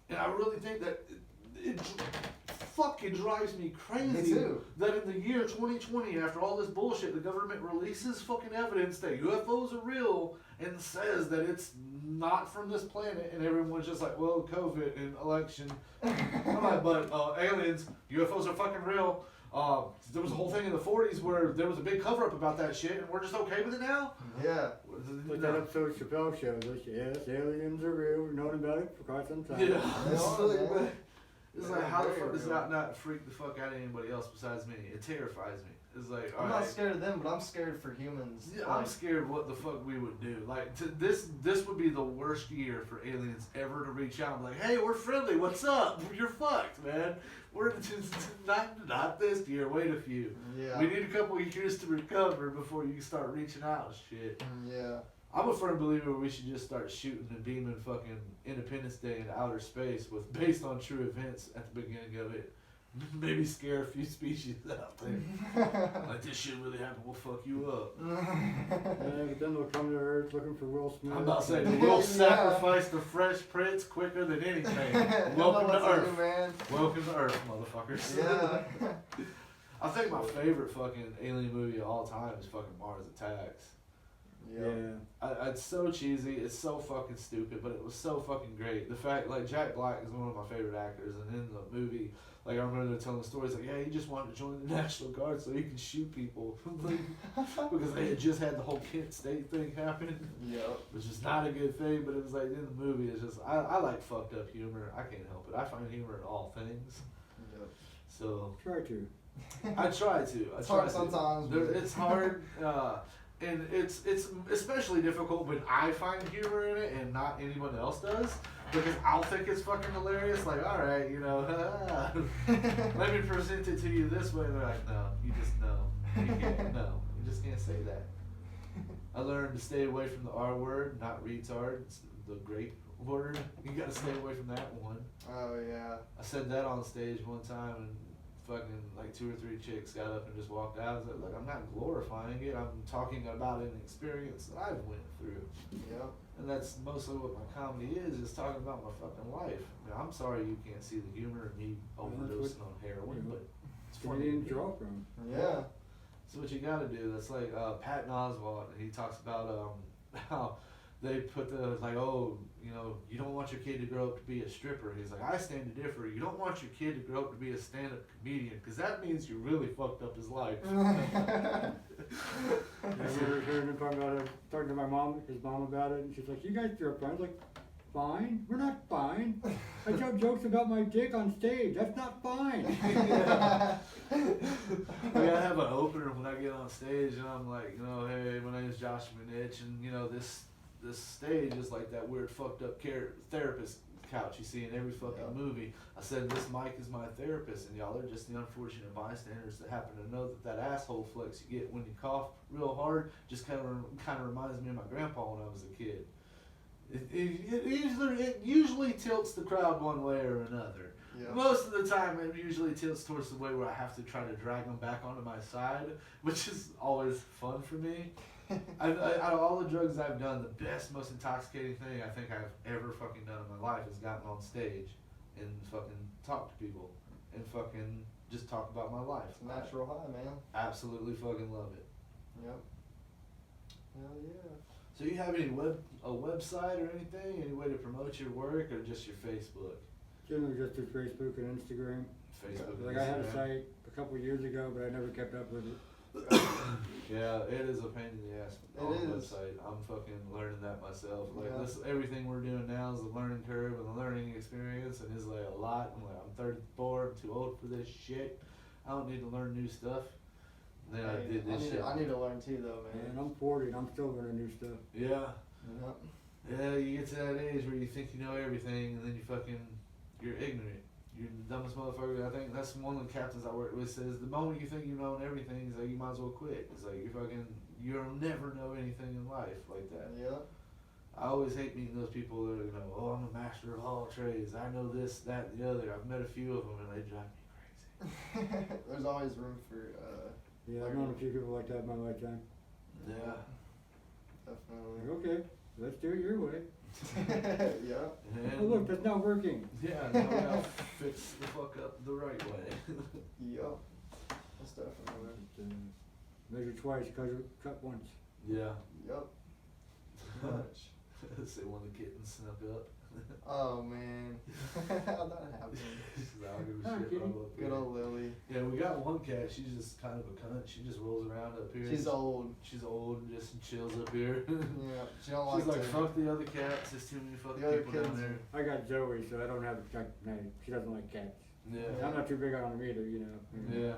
And I really think that it fucking drives me crazy Me too. that in the year 2020, after all this bullshit, the government releases fucking evidence that UFOs are real and says that it's not from this planet, and everyone's just like, well, COVID and election. I'm like, but aliens, UFOs are fucking real. There was a whole thing in the 40s where there was a big cover-up about that shit, and we're just okay with it now? Yeah. Like that episode Chappelle shows us, yes, aliens are real. We've known about it for quite some time. Yeah. They It's are, like, man. it's They're like, how the very fuck does real. that not freak the fuck out of anybody else besides me? It terrifies me. It's like, I'm alright. not scared of them, but I'm scared for humans. Yeah, Like, I'm scared what the fuck we would do. Like, this would be the worst year for aliens ever to reach out and be like, hey, we're friendly, what's up? You're fucked, man. We're just not this year, wait a few. Yeah. We need a couple of years to recover before you can start reaching out and shit. Yeah. I'm a firm believer we should just start shooting and beaming fucking Independence Day into outer space with based on true events at the beginning of it. Maybe scare a few species out there. Like, this shit really happened, we'll fuck you up. Yeah, but then they'll come to Earth looking for Will Smith. I'm about to say, Yeah. we'll sacrifice the Fresh Prince quicker than anything. Welcome to Earth. Man. Welcome to Earth, motherfuckers. Yeah. I think my favorite fucking alien movie of all time is fucking Mars Attacks. Yep. It's so cheesy, it's so fucking stupid, but it was so fucking great. The fact, like, Jack Black is one of my favorite actors, and in the movie, like, I remember telling the stories, like, yeah, he just wanted to join the National Guard so he could shoot people. Because they had just had the whole Kent State thing happen, Yep. which is not a good thing, but it was like, in the movie, it's just, I like fucked up humor. I can't help it. I find humor in all things. Yep. So, Try to. I try to. It's hard sometimes. but- It's hard, and it's especially difficult when I find humor in it and not anyone else does, because I'll think it's fucking hilarious. Like, all right, you know, let me present it to you this way. And they're like, no, you just no, you can't, no, you just can't say that. I learned to stay away from the R word, not retard. It's the great word. You gotta stay away from that one. Oh yeah. I said that on stage one time, and fucking like 2 or 3 chicks got up and just walked out. I was like, look, I'm not glorifying it. I'm talking about an experience that I've went through. Yep. And that's mostly what my comedy is talking about my fucking life. I mean, I'm sorry you can't see the humor in me overdosing on heroin, but it's funny. to Canadian me. draw from. Yeah. That's what you gotta do. That's like Patton Oswalt, and he talks about how they put the, like, oh, you know, you don't want your kid to grow up to be a stripper. He's like, I stand to differ. You don't want your kid to grow up to be a stand-up comedian, because that means you really fucked up his life. Yeah, we were hearing him talking to my mom, his mom about it, and she's like, you guys are friends. Like, fine? We're not fine. I tell jokes about my dick on stage. That's not fine. Yeah. I gotta have an opener when I get on stage, and I'm like, you know, hey, my name is Josh McNinch, and you know, this stage is like that weird fucked up therapist couch you see in every fucking movie. I said, this mic is my therapist, and y'all are just the unfortunate bystanders that happen to know that asshole flex you get when you cough real hard just kind of reminds me of my grandpa when I was a kid. It usually tilts the crowd one way or another. Yeah. Most of the time, it usually tilts towards the way where I have to try to drag them back onto my side, which is always fun for me. Out of all the drugs I've done, the best, most intoxicating thing I think I've ever fucking done in my life is gotten on stage and fucking talk to people and fucking just talk about my life. It's a natural high, man. I absolutely fucking love it. Yep. Hell yeah. So you have a website or anything? Any way to promote your work, or just your Facebook? Generally just through Facebook and Instagram. Facebook. Like, and I had a Instagram. site a couple of years ago, but I never kept up with it. Yeah, it is a pain in the ass on It the is. website. I'm fucking learning that myself. Like, Yeah. everything we're doing now is a learning curve and a learning experience, and it's like a lot. I'm like, I'm 34, I'm too old for this shit. I don't need to learn new stuff. then I did this shit. I need to learn too, though, man. And I'm 40 and I'm still learning new stuff. Yeah. Yep. Yeah, you get to that age where you think you know everything, and then you're ignorant. You're the dumbest motherfucker. I think that's one of the captains I work with says, the moment you think you know everything, it's like, you might as well quit. It's like, you'll never know anything in life like that. Yep. I always hate meeting those people that are, oh, I'm a master of all trades. I know this, that, and the other. I've met a few of them, and they drive me crazy. There's always room for, Yeah, I've known a few people like that in my lifetime. Yeah. definitely. Like, okay, let's do it your way. Yeah. Oh look, that's not working. Yeah, now we gotta fix the fuck up the right way. Yep. That's definitely. Measure twice, cut once. Yeah. Yep. Much. Say when the kittens snuck up. Oh man. How'd that happen? She's like, I don't give a Oh, shit. kidding. I'm up Good here. old Lily. Yeah, we got one cat. She's just kind of a cunt. She just rolls around up here. She's old. She's old and just chills up here. Yeah. She don't She's like, to. fuck the other cats. There's too many fucking The other people down kids. there. I got Zoe, so I don't have a cat. No, she doesn't like cats. Yeah. I'm not too big on them either, you know. Yeah.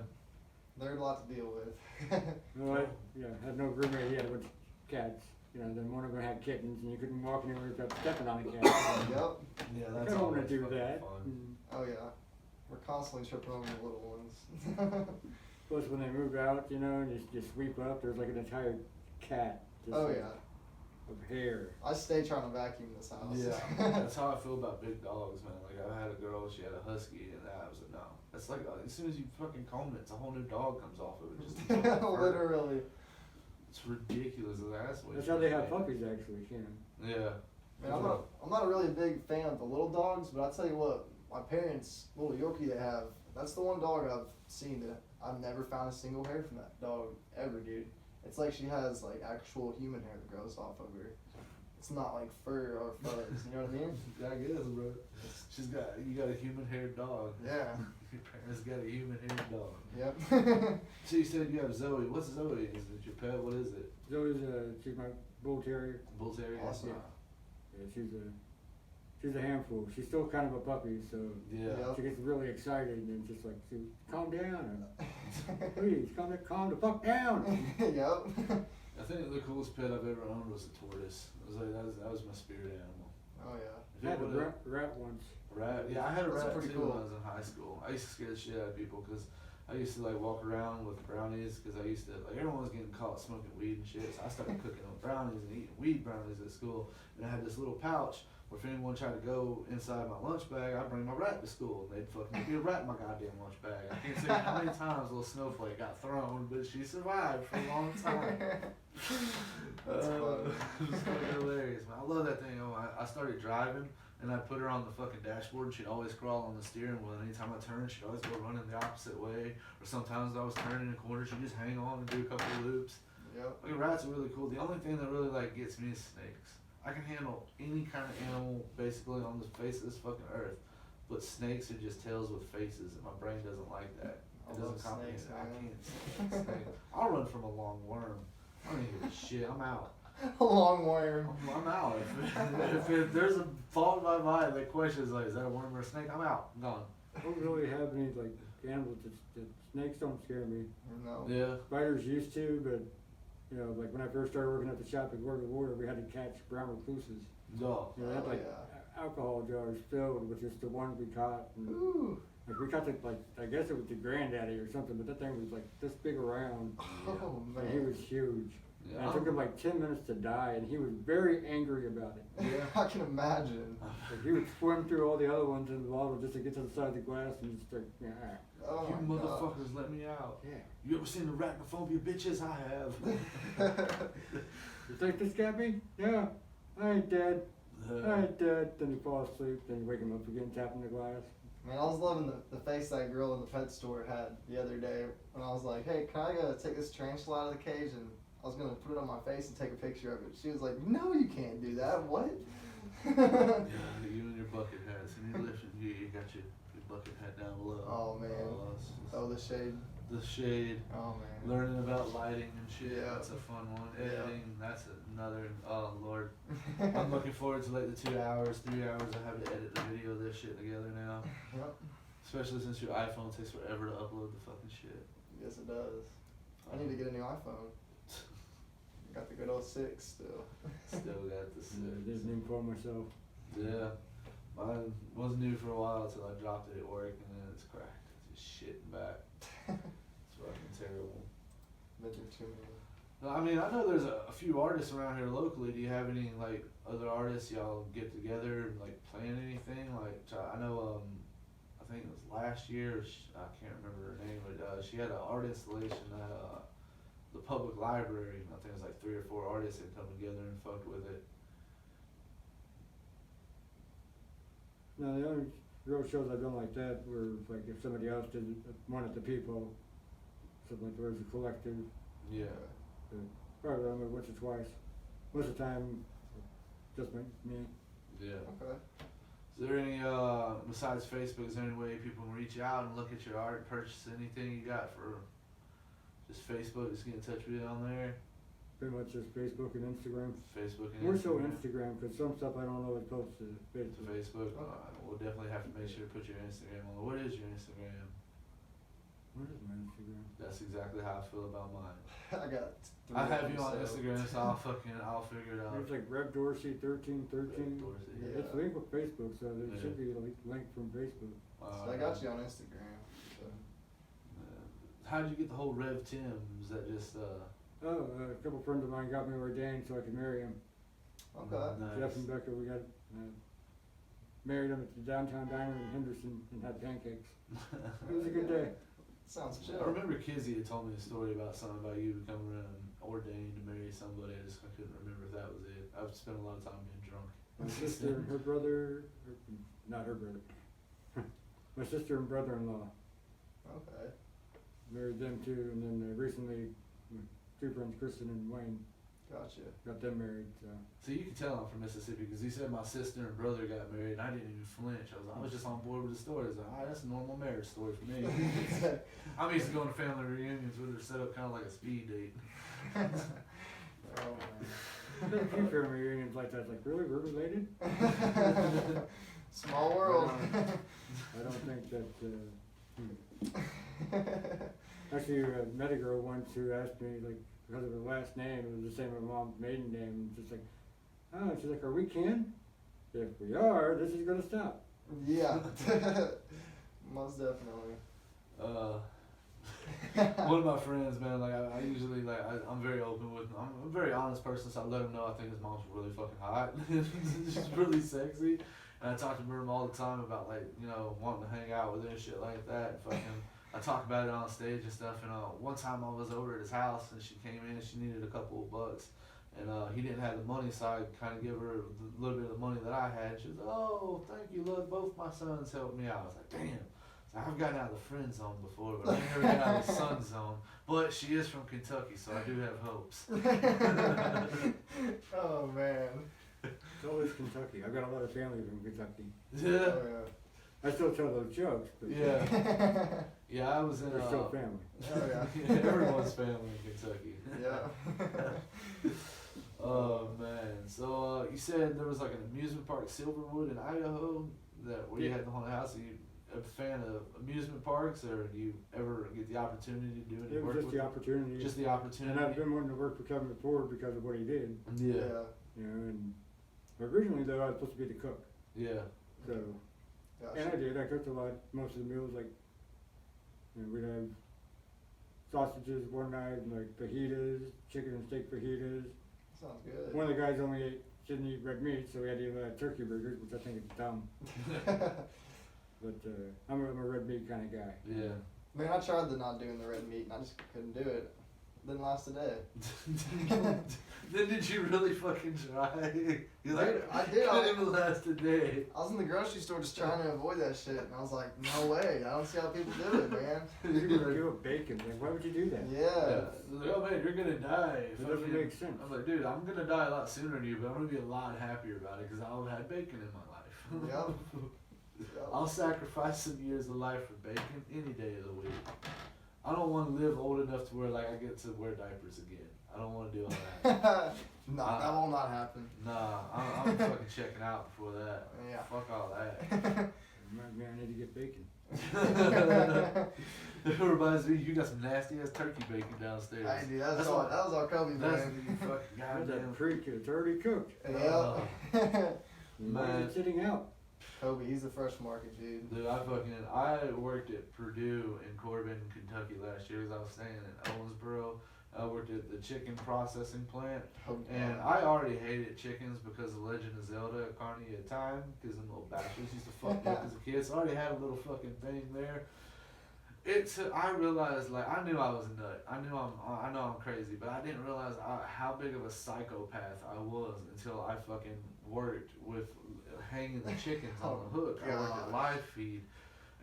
They're a lot to deal with. No, I had no roommate yet with cats. You know, then one of them had kittens, and you couldn't walk anywhere without stepping on the cat. Yep. Yeah, I that's don't want always to do fucking that. fun. Oh yeah. We're constantly tripping over the little ones. Plus, when they move out, you know, and you sweep up, there's like an entire cat. Just Oh like yeah. Of hair. I stay trying to vacuum this house. Yeah, that's how I feel about big dogs, man. Like, I had a girl, she had a husky, and I was like, no. That's like, as soon as you fucking comb it, it's a whole new dog comes off of it. Just Literally. It's ridiculous. That's how they have puppies, actually, you know. Yeah. Man, I'm not a really big fan of the little dogs, but I'll tell you what, my parents, little Yorkie they have, that's the one dog I've seen that I've never found a single hair from that dog ever, dude. It's like she has like actual human hair that grows off of her. It's not like fur or fuzz, you know what I mean? I guess, bro. You got a human haired dog. Yeah. Your parents got a human haired dog. Yep. So you said you have Zoe. What's Zoe? Is it your pet? What is it? Zoe's she's my bull terrier. Bull terrier? Awesome. Yeah, she's a handful. She's still kind of a puppy, so Yeah. Yep. she gets really excited and just like, calm down, please calm the fuck down. Yep. I think the coolest pet I've ever owned was a tortoise. It was like, that was my spirit animal. Oh yeah. I had a rat once. A rat? Yeah, I had a That's rat pretty too cool. when I was in high school. I used to scare the shit out of people because I used to like walk around with brownies because I used to, like, everyone was getting caught smoking weed and shit. So I started cooking up brownies and eating weed brownies at school. And I had this little pouch where if anyone tried to go inside my lunch bag, I'd bring my rat to school. And they'd fucking be a rat in my goddamn lunch bag. I can't say how many times little Snowflake got thrown, but she survived for a long time. That's funny. It's fucking hilarious, man. I love that thing. I started driving and I put her on the fucking dashboard and she'd always crawl on the steering wheel. And anytime I turned, she'd always go running the opposite way. Or sometimes I was turning in a corner, she'd just hang on and do a couple of loops. Yep. Like, rats are really cool. The only thing that really like gets me is snakes. I can handle any kind of animal basically on the face of this fucking earth, but snakes are just tails with faces, and my brain doesn't like that. It I love doesn't comprehend snakes, it. I man. can't stand snakes. I'll run from a long worm. I don't even give a shit. I'm out. A long worm. I'm out. If there's a thought in my mind that questions like, is that a worm or a snake? I'm out. I'm gone. I don't really have any like animals that snakes don't scare me. No. Yeah. Spiders used to, but you know, like when I first started working at the shop at Courey, we had to catch brown recluses. No. You know, they had Oh, like yeah. alcohol jars filled with just the ones we caught. And, Ooh. like we caught it, like I guess it was the granddaddy or something, but that thing was like this big around. Oh And he man. was huge. Yeah. And it took him like 10 minutes to die, and he was very angry about it. Yeah. I can imagine. Like he would swim through all the other ones in the bottle just to get to the side of the glass and just start, Oh You my gosh. motherfuckers, let me out. yeah. You ever seen the arachnophobia bitches? I have. You think this got me? Yeah. I ain't dead. I ain't dead. Then you fall asleep, then you wake him up again, tapping the glass. Man, I was loving the face that girl in the pet store had the other day when I was like, hey, can I take this tarantula out of the cage? And I was going to put it on my face and take a picture of it. She was like, no, you can't do that. What? Yeah, you and your bucket hats. And you got your bucket hat down below. Oh, man. Oh, the shade. The shade. Oh, man. Learning about lighting and shit. Yeah. That's a fun one. Yeah. Editing. That's another. Oh Lord. I'm looking forward to like the 2 hours, 3 hours I have to edit the video of this shit together now. Yep. Especially since your iPhone takes forever to upload the fucking shit. Yes, it does. I need to get a new iPhone. Got the good old 6 still. Still got the 6. Didn't even phone myself. Yeah. Mine was new for a while until I dropped it at work, and then it's cracked. It's just shitting back. It's fucking terrible. Been through too many. I mean, I know there's a few artists around here locally. Do you have any, like, other artists y'all get together and, like, plan anything? Like, I know, I think it was last year, I can't remember her name, but she had an art installation at the public library. I think it was like 3 or 4 artists that come together and fucked with it. No, the only real shows I've done like that were like if somebody else did one at the People, something like there was a collective. Yeah. Probably done it once or twice. Most of the time, just me. Yeah. Okay. Is there any, besides Facebook, is there any way people can reach out and look at your art, purchase anything you got for just Facebook, just get in touch with you on there? Pretty much just Facebook and Instagram. Facebook and More Instagram? so Instagram, because some stuff I don't know is posted to To Facebook. Facebook? We'll definitely have to make sure to put your Instagram on. What is your Instagram? What is my Instagram? That's exactly how I feel about mine. I got 3 I have of you them on saved. Instagram, so I'll figure it out. It's like Rev Dorsey 1313. Dorsey. Yeah. It's linked with Facebook, so there Yeah. should be a link from Facebook. So I got you on Instagram. So. How'd you get the whole Rev Tim? Was that just A couple friends of mine got me ordained so I could marry him. Okay. Nice. Jeff and Becca, we got married him at the downtown diner in Henderson and had pancakes. It was a good day. Sounds chill. I remember Kizzy had told me a story about something about you becoming ordained to marry somebody. I couldn't remember if that was it. I've spent a lot of time being drunk. My sister and her brother, not her brother, my sister and brother-in-law Okay. married them too, and then recently, my 2 friends, Kristen and Wayne, Gotcha. got them married. So So you can tell I'm from Mississippi because he said my sister and brother got married, and I didn't even flinch. I was just on board with the story. I was like, all right, that's a normal marriage story for me. I'm used to going to family reunions where they're set up kind of like a speed date. Oh I've been a few family reunions like that. Like, really, we're related? man. Small world. I don't think that. Actually, I met a girl once who asked me, like, because of her last name, it was the same as my mom's maiden name, and just like, oh, she's like, are we kin? If we are, this is gonna stop. Yeah. Most definitely. One of my friends, man, like I usually like I'm very open with. I'm a very honest person, so I let him know I think his mom's really fucking hot. She's really sexy, and I talk to him all the time about like wanting to hang out with her and shit like that. And fucking, I talk about it on stage and stuff. And one time I was over at his house and she came in and she needed a couple of bucks, and he didn't have the money, so I kind of give her a little bit of the money that I had. She was like, "Oh, thank you. Look, both my sons helped me out." I was like, "Damn." I've gotten out of the friend zone before, but I never got out of the sun zone. But she is from Kentucky, so I do have hopes. Oh man. It's always Kentucky. I've got a lot of family from Kentucky. Yeah. Oh I still tell those jokes, but Yeah. yeah. Yeah, I was in. they're still family. Oh yeah. Everyone's family in Kentucky. Yeah. Oh man. So you said there was like an amusement park, Silverwood in Idaho, where you had the haunted house. Are you a fan of amusement parks, or do you ever get the opportunity to do any It work was just with the opportunity. Just the opportunity. And I've been wanting to work for Kevin before because of what he did. Yeah. You know, and originally though I was supposed to be the cook. Yeah. So Gotcha. and I did. I cooked a lot. Most of the meals, like, we'd have sausages one night, and like fajitas, chicken and steak fajitas. Sounds good. One of the guys didn't eat red meat, so we had to eat turkey burgers, which I think is dumb. But I'm a red meat kind of guy. Yeah. Man, I tried the not doing the red meat and I just couldn't do it. Didn't last a day. Then did you really fucking try? You're like, Dude, I did. Couldn't even last a day. I was in the grocery store just trying to avoid that shit, and I was like, no way, I don't see how people do it, man. You were doing bacon. Like, why would you do that? Yeah. They're like, oh man, you're gonna die. It doesn't make sense. I'm like, dude, I'm gonna die a lot sooner than you, but I'm gonna be a lot happier about it because I'll have had bacon in my life. Yep. I'll sacrifice some years of life for bacon any day of the week. I don't want to live old enough to where like I get to wear diapers again. I don't want to do all that. No, that will not happen. Nah, I'm fucking checking out before that. Yeah. Fuck all that. Man, I need to get bacon. It reminds me, you got some nasty ass turkey bacon downstairs. Hey, dude, that was all Kobe, That's man. fucking That goddamn. freak, it's already cooked. Yeah. Man. It's sitting out. Kobe, he's the fresh market, dude. Dude, I worked at Purdue in Corbin, Kentucky last year as I was staying in Owensboro. I worked at the chicken processing plant. Oh, And God. I already hated chickens because of Legend of Zelda Ocarina of Time, because them little bastards used to fuck me up as a kid. So I already had a little fucking thing there. I realized, like, I knew I was a nut. I know I'm crazy, but I didn't realize how big of a psychopath I was until I fucking worked with hanging the chickens on the hook. I worked at live feed.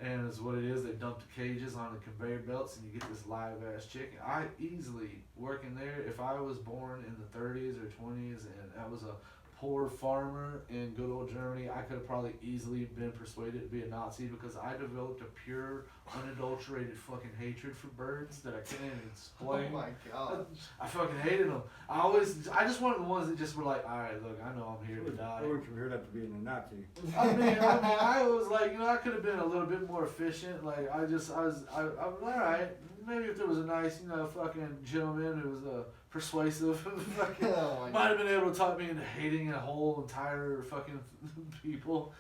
And it's what it is. They dump the cages on the conveyor belts, and you get this live ass chicken. I easily working there. If I was born in the 30s or 20s, and I was a poor farmer in good old Germany, I could have probably easily been persuaded to be a Nazi because I developed a pure, unadulterated fucking hatred for birds that I can't even explain. Oh my God. I fucking hated them. I just wanted the ones that just were like, all right, look, I know I'm here to die. I wouldn't compare that to being a Nazi. I was like, I could have been a little bit more efficient. Like, I was all right. Maybe if there was a nice, fucking gentleman who was persuasive, fucking, Oh my might have been able to talk me into hating a whole entire fucking people.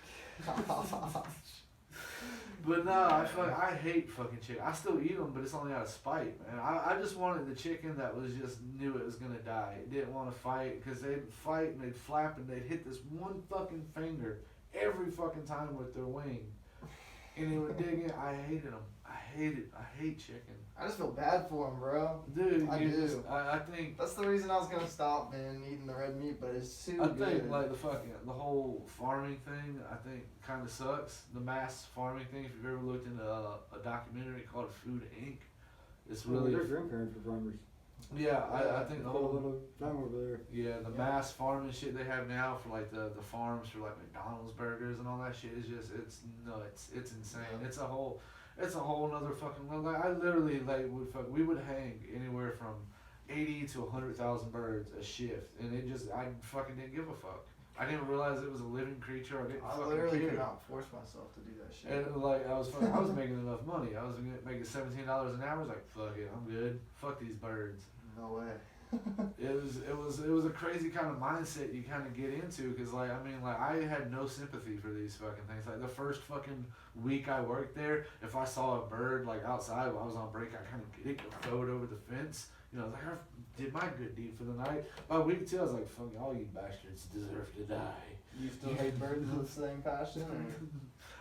But no, I hate fucking chicken. I still eat them, but it's only out of spite, man. I just wanted the chicken that was just knew it was gonna die. It didn't want to fight because they'd fight and they'd flap and they'd hit this one fucking finger every fucking time with their wing, and they would dig in. I hated them. I hate chicken. I just feel bad for him, bro. Dude, I I think That's the reason I was gonna stop, man, eating the red meat, but it's too I good. think like the whole farming thing, I think kind of sucks. The mass farming thing. If you've ever looked into a documentary called Food Inc., it's really Their grandparents were farmers. yeah. I think the A whole whole little time over there. yeah the mass farming shit they have now for like the farms for like McDonald's burgers and all that shit is just it's nuts. It's insane. Yeah. It's a whole nother fucking like I literally like we would hang anywhere from 80 to 100,000 birds a shift, and I fucking didn't give a fuck. I didn't realize it was a living creature. I didn't I fucking literally care. could not force myself to do that shit. And like I was making enough money. I was making $17 an hour. I was like, fuck it, I'm good. Fuck these birds. No way. It was a crazy kind of mindset you kind of get into because like I had no sympathy for these fucking things. Like the first fucking week I worked there, if I saw a bird like outside while I was on break, I kind of get it, throw it over the fence. Like I did my good deed for the night. By week 2, I was like, fuck all you bastards deserve to die. You still hate birds with the same passion?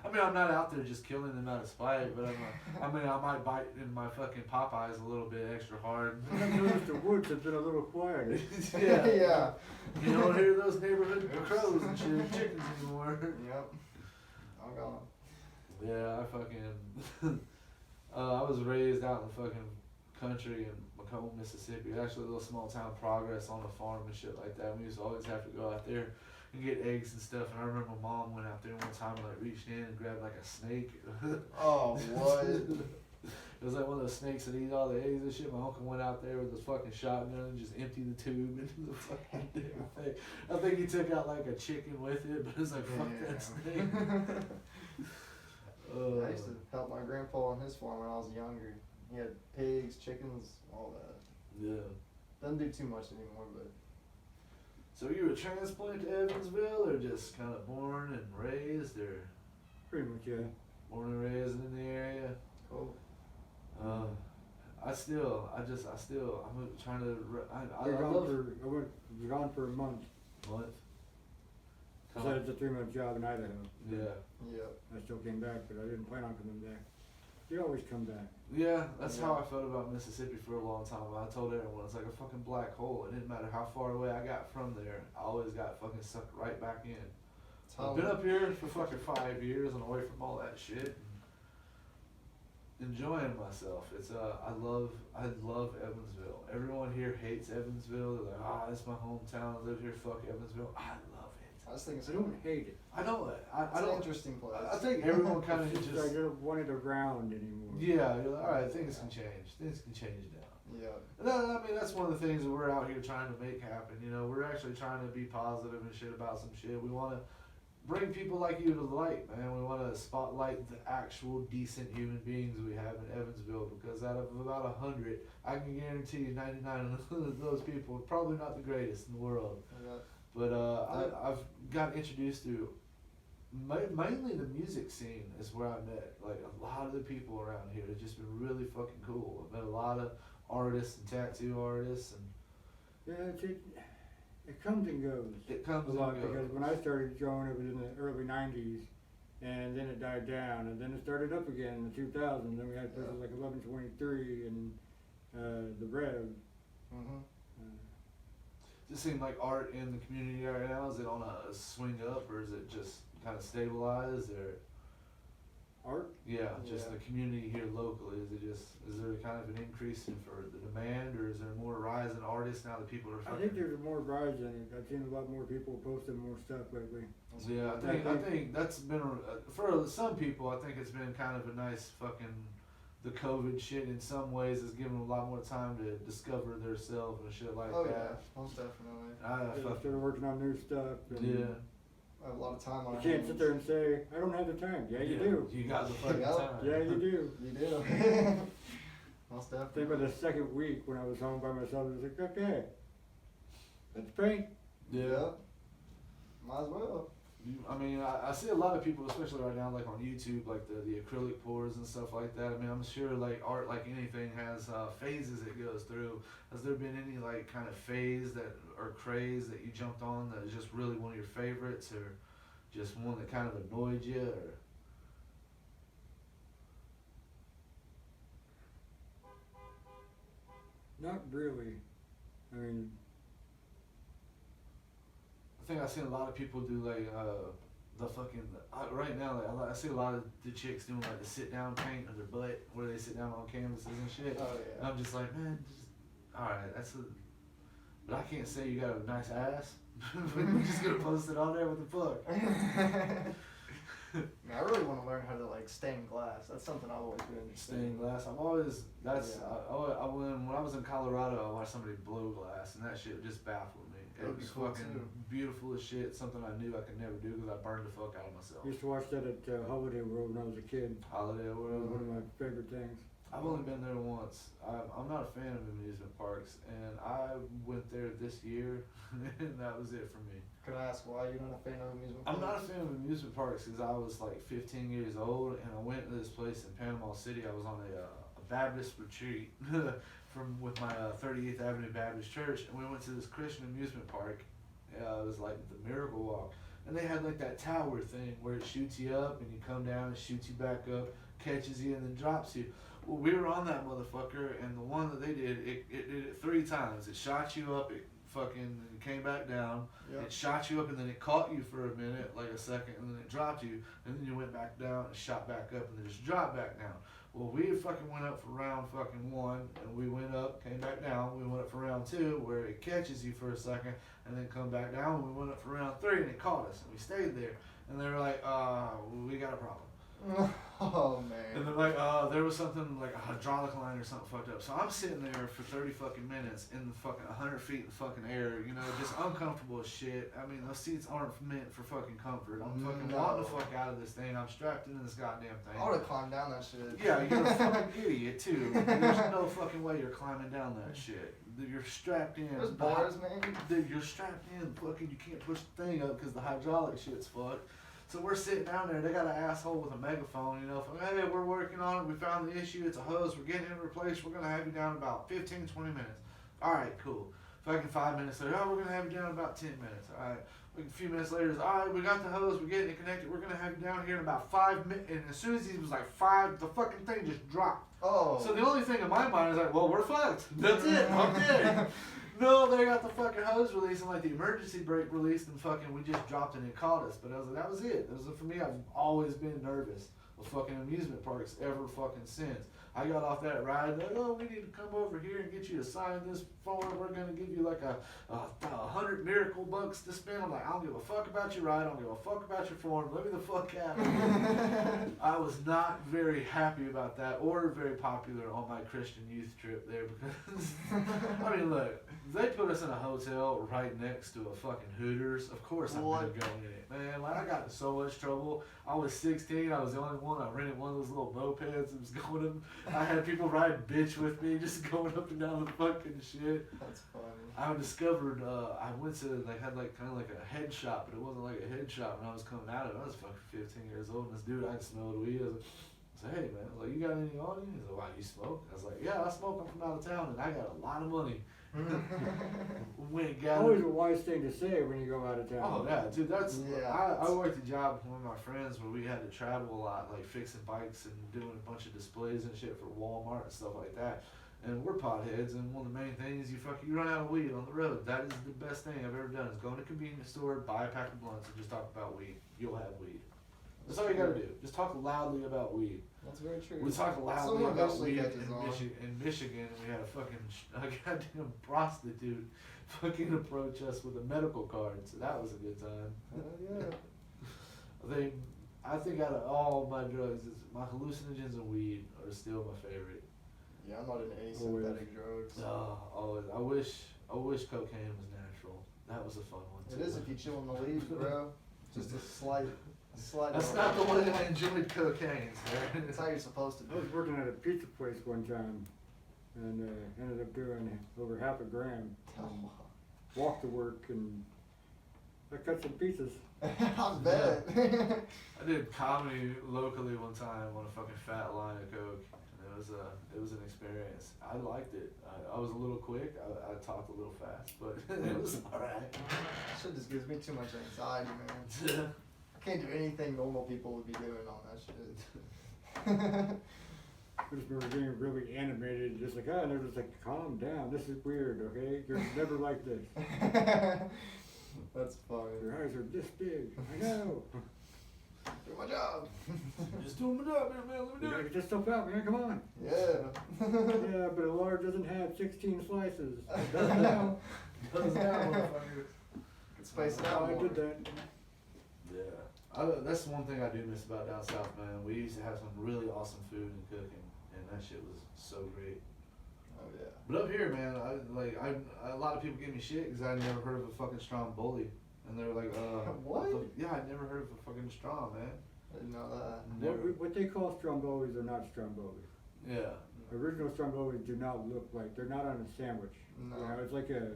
I'm not out there just killing them out of spite, but I might bite in my fucking Popeyes a little bit extra hard. I've noticed the woods have been a little quieter. Yeah. Yeah. You don't hear those neighborhood crows and shit, chickens anymore. Yep. All gone. Yeah, I fucking, I was raised out in the fucking country in Macomb, Mississippi. Actually, a little small town Progress on a farm and shit like that. We used to always have to go out there and get eggs and stuff. And I remember my mom went out there one time and like reached in and grabbed like a snake. Oh, what? It was like one of those snakes that eat all the eggs and shit. My uncle went out there with his fucking shotgun and just emptied the tube into the fucking damn thing. I think he took out like a chicken with it, but it was like, fuck that snake. I used to help my grandpa on his farm when I was younger. He had pigs, chickens, all that. Yeah. Doesn't do too much anymore, but So you were transplanted to Evansville, or just kind of born and raised, or Pretty much, yeah. born and raised in the area? cool. I'm trying to. I We're love gone for a month. what? I said it's a 3-month job in Idaho. Yeah. Yep. I still came back, but I didn't plan on coming back. You always come back. Yeah, that's Yeah. how I felt about Mississippi for a long time. I told everyone it's like a fucking black hole. It didn't matter how far away I got from there. I always got fucking sucked right back in. I've been up here for fucking 5 years and away from all that shit. And enjoying myself. It's I love Evansville. Everyone here hates Evansville. They're like, that's my hometown. I live here. Fuck Evansville. I love it. I just think it's I don't hate it. I know it. I It's an don't. interesting place. I think everyone kind of It's just just. I don't want it around anymore. Yeah, you're like, all right, things can change. Things can change now. Yeah. No, that's one of the things that we're out here trying to make happen. We're actually trying to be positive and shit about some shit. We want to bring people like you to the light, man. We want to spotlight the actual decent human beings we have in Evansville, because out of about 100, I can guarantee you 99 of those people are probably not the greatest in the world. But I've got introduced to mainly the music scene is where I met like a lot of the people around here. It's just been really fucking cool. I've met a lot of artists and tattoo artists, and Yeah, it comes and goes. it comes A and lot, goes. because when I started drawing, it was in the early '90s, and then it died down, and then it started up again in the 2000s. Then we had places like 1123 and the Rev. Mm-hmm. Does it seem like art in the community right now, is it on a swing up, or is it just kind of stabilized, or Art? yeah, just Yeah. the community here locally? Is there kind of an increase in for the demand, or is there more rise in artists now that people are I fucking? think there's more rise in it. I've seen a lot more people posting more stuff lately. Yeah, I think that's been for some people. I think it's been kind of a nice fucking. The COVID shit in some ways has given them a lot more time to discover themselves and shit like Oh that. yeah, most definitely. They Fuck, started working on new stuff. And yeah. I have a lot of time on You our can't hands. sit there and say, I don't have the time. Yeah, you do. You got the fucking Yeah. time. Yeah, you do. You do. Most I definitely. think by the second week when I was home by myself, I was like, okay, let's paint. Yeah. Might as well. I mean, I see a lot of people, especially right now, like on YouTube, like the acrylic pours and stuff like that. I mean, I'm sure like art, like anything, has phases it goes through. Has there been any like kind of phase that or craze that you jumped on that is just really one of your favorites, or just one that kind of annoyed you, or? Not really. I mean, I think I've seen a lot of people do like the fucking right now. Like I see a lot of the chicks doing like the sit down paint of their butt, where they sit down on canvases and shit. Oh And yeah. I'm just like, man, all right, that's a. But I can't say you got a nice ass. We're just gonna post it on there. What the fuck? Man, I really want to learn how to like stain glass. That's something I've always been interested in. Stained glass. I've always. That's. Yeah. When I was in Colorado, I watched somebody blow glass, and that shit just baffled me. It That'd be was cool, fucking too. beautiful as shit. Something I knew I could never do because I burned the fuck out of myself. I used to watch that at Holiday World when I was a kid. Holiday That was World. one of my favorite things. I've only been there once. I'm not a fan of amusement parks, and I went there this year, and that was it for me. Could I ask why you're not a fan of amusement I'm not a parks? fan of amusement parks because I was like 15 years old, and I went to this place in Panama City. I was on a Baptist retreat with my 38th Avenue Baptist Church, and we went to this Christian amusement park. It was like the Miracle Walk, and they had like that tower thing where it shoots you up, and you come down and shoots you back up, catches you, and then drops you. Well, we were on that motherfucker, and the one that they did, it did it 3 times. It shot you up, it came back down. Yep. It shot you up, and then it caught you for a minute, like a second, and then it dropped you, and then you went back down and shot back up, and then just dropped back down. Well, we fucking went up for round fucking 1, and we went up, came back down. We went up for round 2, where it catches you for a second, and then come back down. And we went up for round 3, and it caught us, and we stayed there. And they were like, we got a problem. Oh And man. they're like, there was something like a hydraulic line or something fucked up. So I'm sitting there for 30 fucking minutes in the fucking 100 feet in the fucking air, you know, just uncomfortable as shit. I mean, those seats aren't meant for fucking comfort. I'm fucking No. wanting the fuck out of this thing. I'm strapped into this goddamn thing. I would have climbed down that shit. Yeah, you're a fucking idiot too. There's no fucking way you're climbing down that shit. You're strapped in. There's bars, man. Dude, you're strapped in. Fucking, you can't push the thing up because the hydraulic shit's fucked. So we're sitting down there. They got an asshole with a megaphone, you know. Hey, we're working on it. We found the issue. It's a hose. We're getting it replaced. We're gonna have you down in about 15, 20 minutes. All right, cool. Fucking 5 minutes later. Oh, we're gonna have you down in about 10 minutes. All right. A few minutes later, all right, we got the hose. We're getting it connected. We're gonna have you down here in about 5 minutes. And as soon as he was like 5, the fucking thing just dropped. Oh. So the only thing in my mind is like, well, we're fucked. That's it. I'm dead. No, they got the fucking hose released and like the emergency brake released, and fucking we just dropped and it caught us. But I was like, that was it. For me, I've always been nervous with fucking amusement parks ever fucking since. I got off that ride, like, oh, we need to come over here and get you to sign this form. We're going to give you like a 100 miracle bucks to spend. I'm like, I don't give a fuck about your ride. I don't give a fuck about your form. Let me the fuck out. I was not very happy about that or very popular on my Christian youth trip there because, I mean, look, they put us in a hotel right next to a fucking Hooters. Of course I'm going to go in it, man. Like, I got in so much trouble. I was 16. I was the only one. I rented one of those little mopeds and was going up. I had people riding bitch with me, just going up and down the fucking shit. That's funny. I discovered, I went to, like, had like kind of like a head shop, but it wasn't like a head shop when I was coming out of it. I was fucking 15 years old, and this dude, I smelled weed. I was like, hey man, I was like, you got any on you? He's like, why, you smoke? I was like, yeah, I smoke. I'm from out of town, and I got a lot of money. Went gathered. Always a wise thing to say when you go out of town. Oh yeah, dude, that's Yeah. I worked a job with one of my friends where we had to travel a lot, like fixing bikes and doing a bunch of displays and shit for Walmart and stuff like that. And we're potheads, and one of the main things you run out of weed on the road. That is the best thing I've ever done. Is go to a convenience store, buy a pack of blunts, and just talk about weed. You'll have weed. That's all you gotta do. Just talk loudly about weed. That's very true. We talked loudly Someone about eventually weed catches on. in Michigan. We had a goddamn prostitute fucking approach us with a medical card, so that was a good time. Yeah. I think out of all my drugs, my hallucinogens and weed are still my favorite. Yeah, I'm not into any synthetic drugs. Oh, always. I wish cocaine was natural. That was a fun one too. It is if you chill in the leaves, bro. Just a slight. That's not the way I enjoyed cocaine, sir. That's how you're supposed to I do. was working at a pizza place one time, and ended up doing over half a gram. Walked to work, and I cut some pizzas. I bet. I did comedy locally one time on a fucking fat line of coke. It was an experience. I liked it. I was a little quick. I talked a little fast, but it was alright. Shit just gives me too much anxiety, man. I can't do anything normal people would be doing on that shit. I just remember getting really animated, just like, and they're just like, calm down, this is weird, okay? You're never like this. That's funny. Your eyes are this big, I know. Do my job. Just doing my job, man. Let me You do gotta it. get this stuff out, man, come on. Yeah. Yeah, but a large doesn't have 16 slices. It does now. now. Does now, motherfucker. Could space it out I more. did that. Yeah, that's one thing I do miss about down south, man. We used to have some really awesome food and cooking, and that shit was so great. Oh yeah. But up here, man, a lot of people give me shit because I never heard of a fucking Stromboli, and they were like, What? Yeah, I never heard of a fucking Strom, man. I didn't know that. Never. What they call Strombolis are not Strombolis. Yeah. Original Strombolis do not look like, they're not on a sandwich. No. You know, it's like a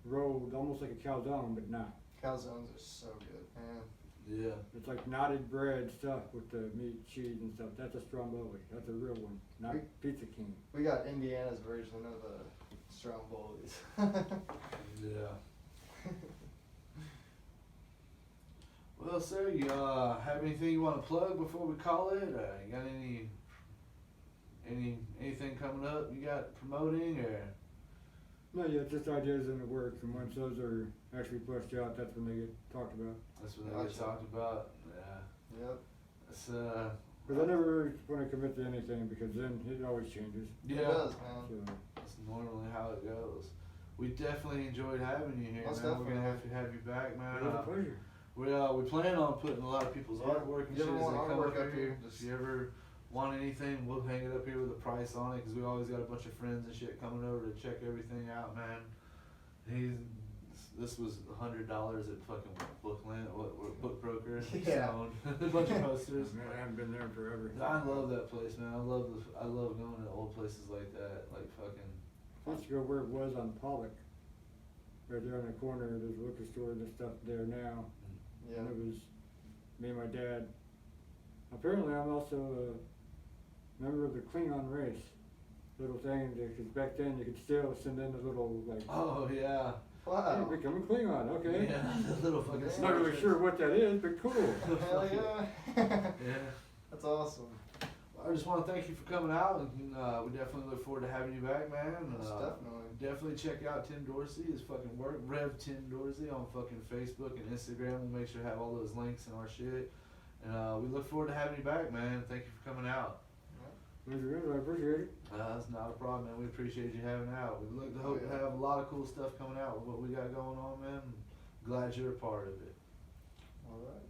rolled, almost like a calzone, but not. Calzones are so good, man. Yeah. It's like knotted bread stuff with the meat, cheese, and stuff. That's a Stromboli. That's a real one, not Pizza King. We got Indiana's version of the Strombolis. Yeah. Well, sir, you have anything you want to plug before we call it? You got anything coming up you got promoting or? No, yeah, just ideas in the works, and once those are actually fleshed out, that's when they get talked about. That's what they get talked about. Yeah. Yep. That's Because I never really want to commit to anything because then it always changes. yeah. It does, man. So, That's normally how it goes. We definitely enjoyed having you here, Most man. We're gonna definitely. have you back, man. it was a pleasure. We plan on putting a lot of people's Yeah. artwork and You shit ever as want they come artwork up up here. here, If just- you ever want anything, we'll hang it up here with a price on it because we always got a bunch of friends and shit coming over to check everything out, man. This was $100 at fucking Book Broker. Yeah. A bunch of posters. Man, I haven't been there forever. I love that place, man. I love going to old places like that, like fucking. I used to go where it was on Pollock. Right there on the corner, there's a liquor store and there's stuff there now. Yeah. And it was me and my dad. Apparently I'm also a member of the Klingon race. Little thing, because back then you could still send in a little like, Oh yeah. Wow. hey, become a Klingon, okay. Yeah, the little fucking. Yeah. Not really sure what that is, but cool. Hell yeah. Yeah. That's awesome. I just want to thank you for coming out, and we definitely look forward to having you back, man. Most Definitely check out Tim Dorsey, his fucking work, Rev Tim Dorsey on fucking Facebook and Instagram. We'll make sure to have all those links in our shit. And we look forward to having you back, man. Thank you for coming out. That's good. I appreciate it. That's not a problem, man. We appreciate you having out. We look to Oh, hope yeah. to have a lot of cool stuff coming out with what we got going on, man. Glad you're a part of it. All right.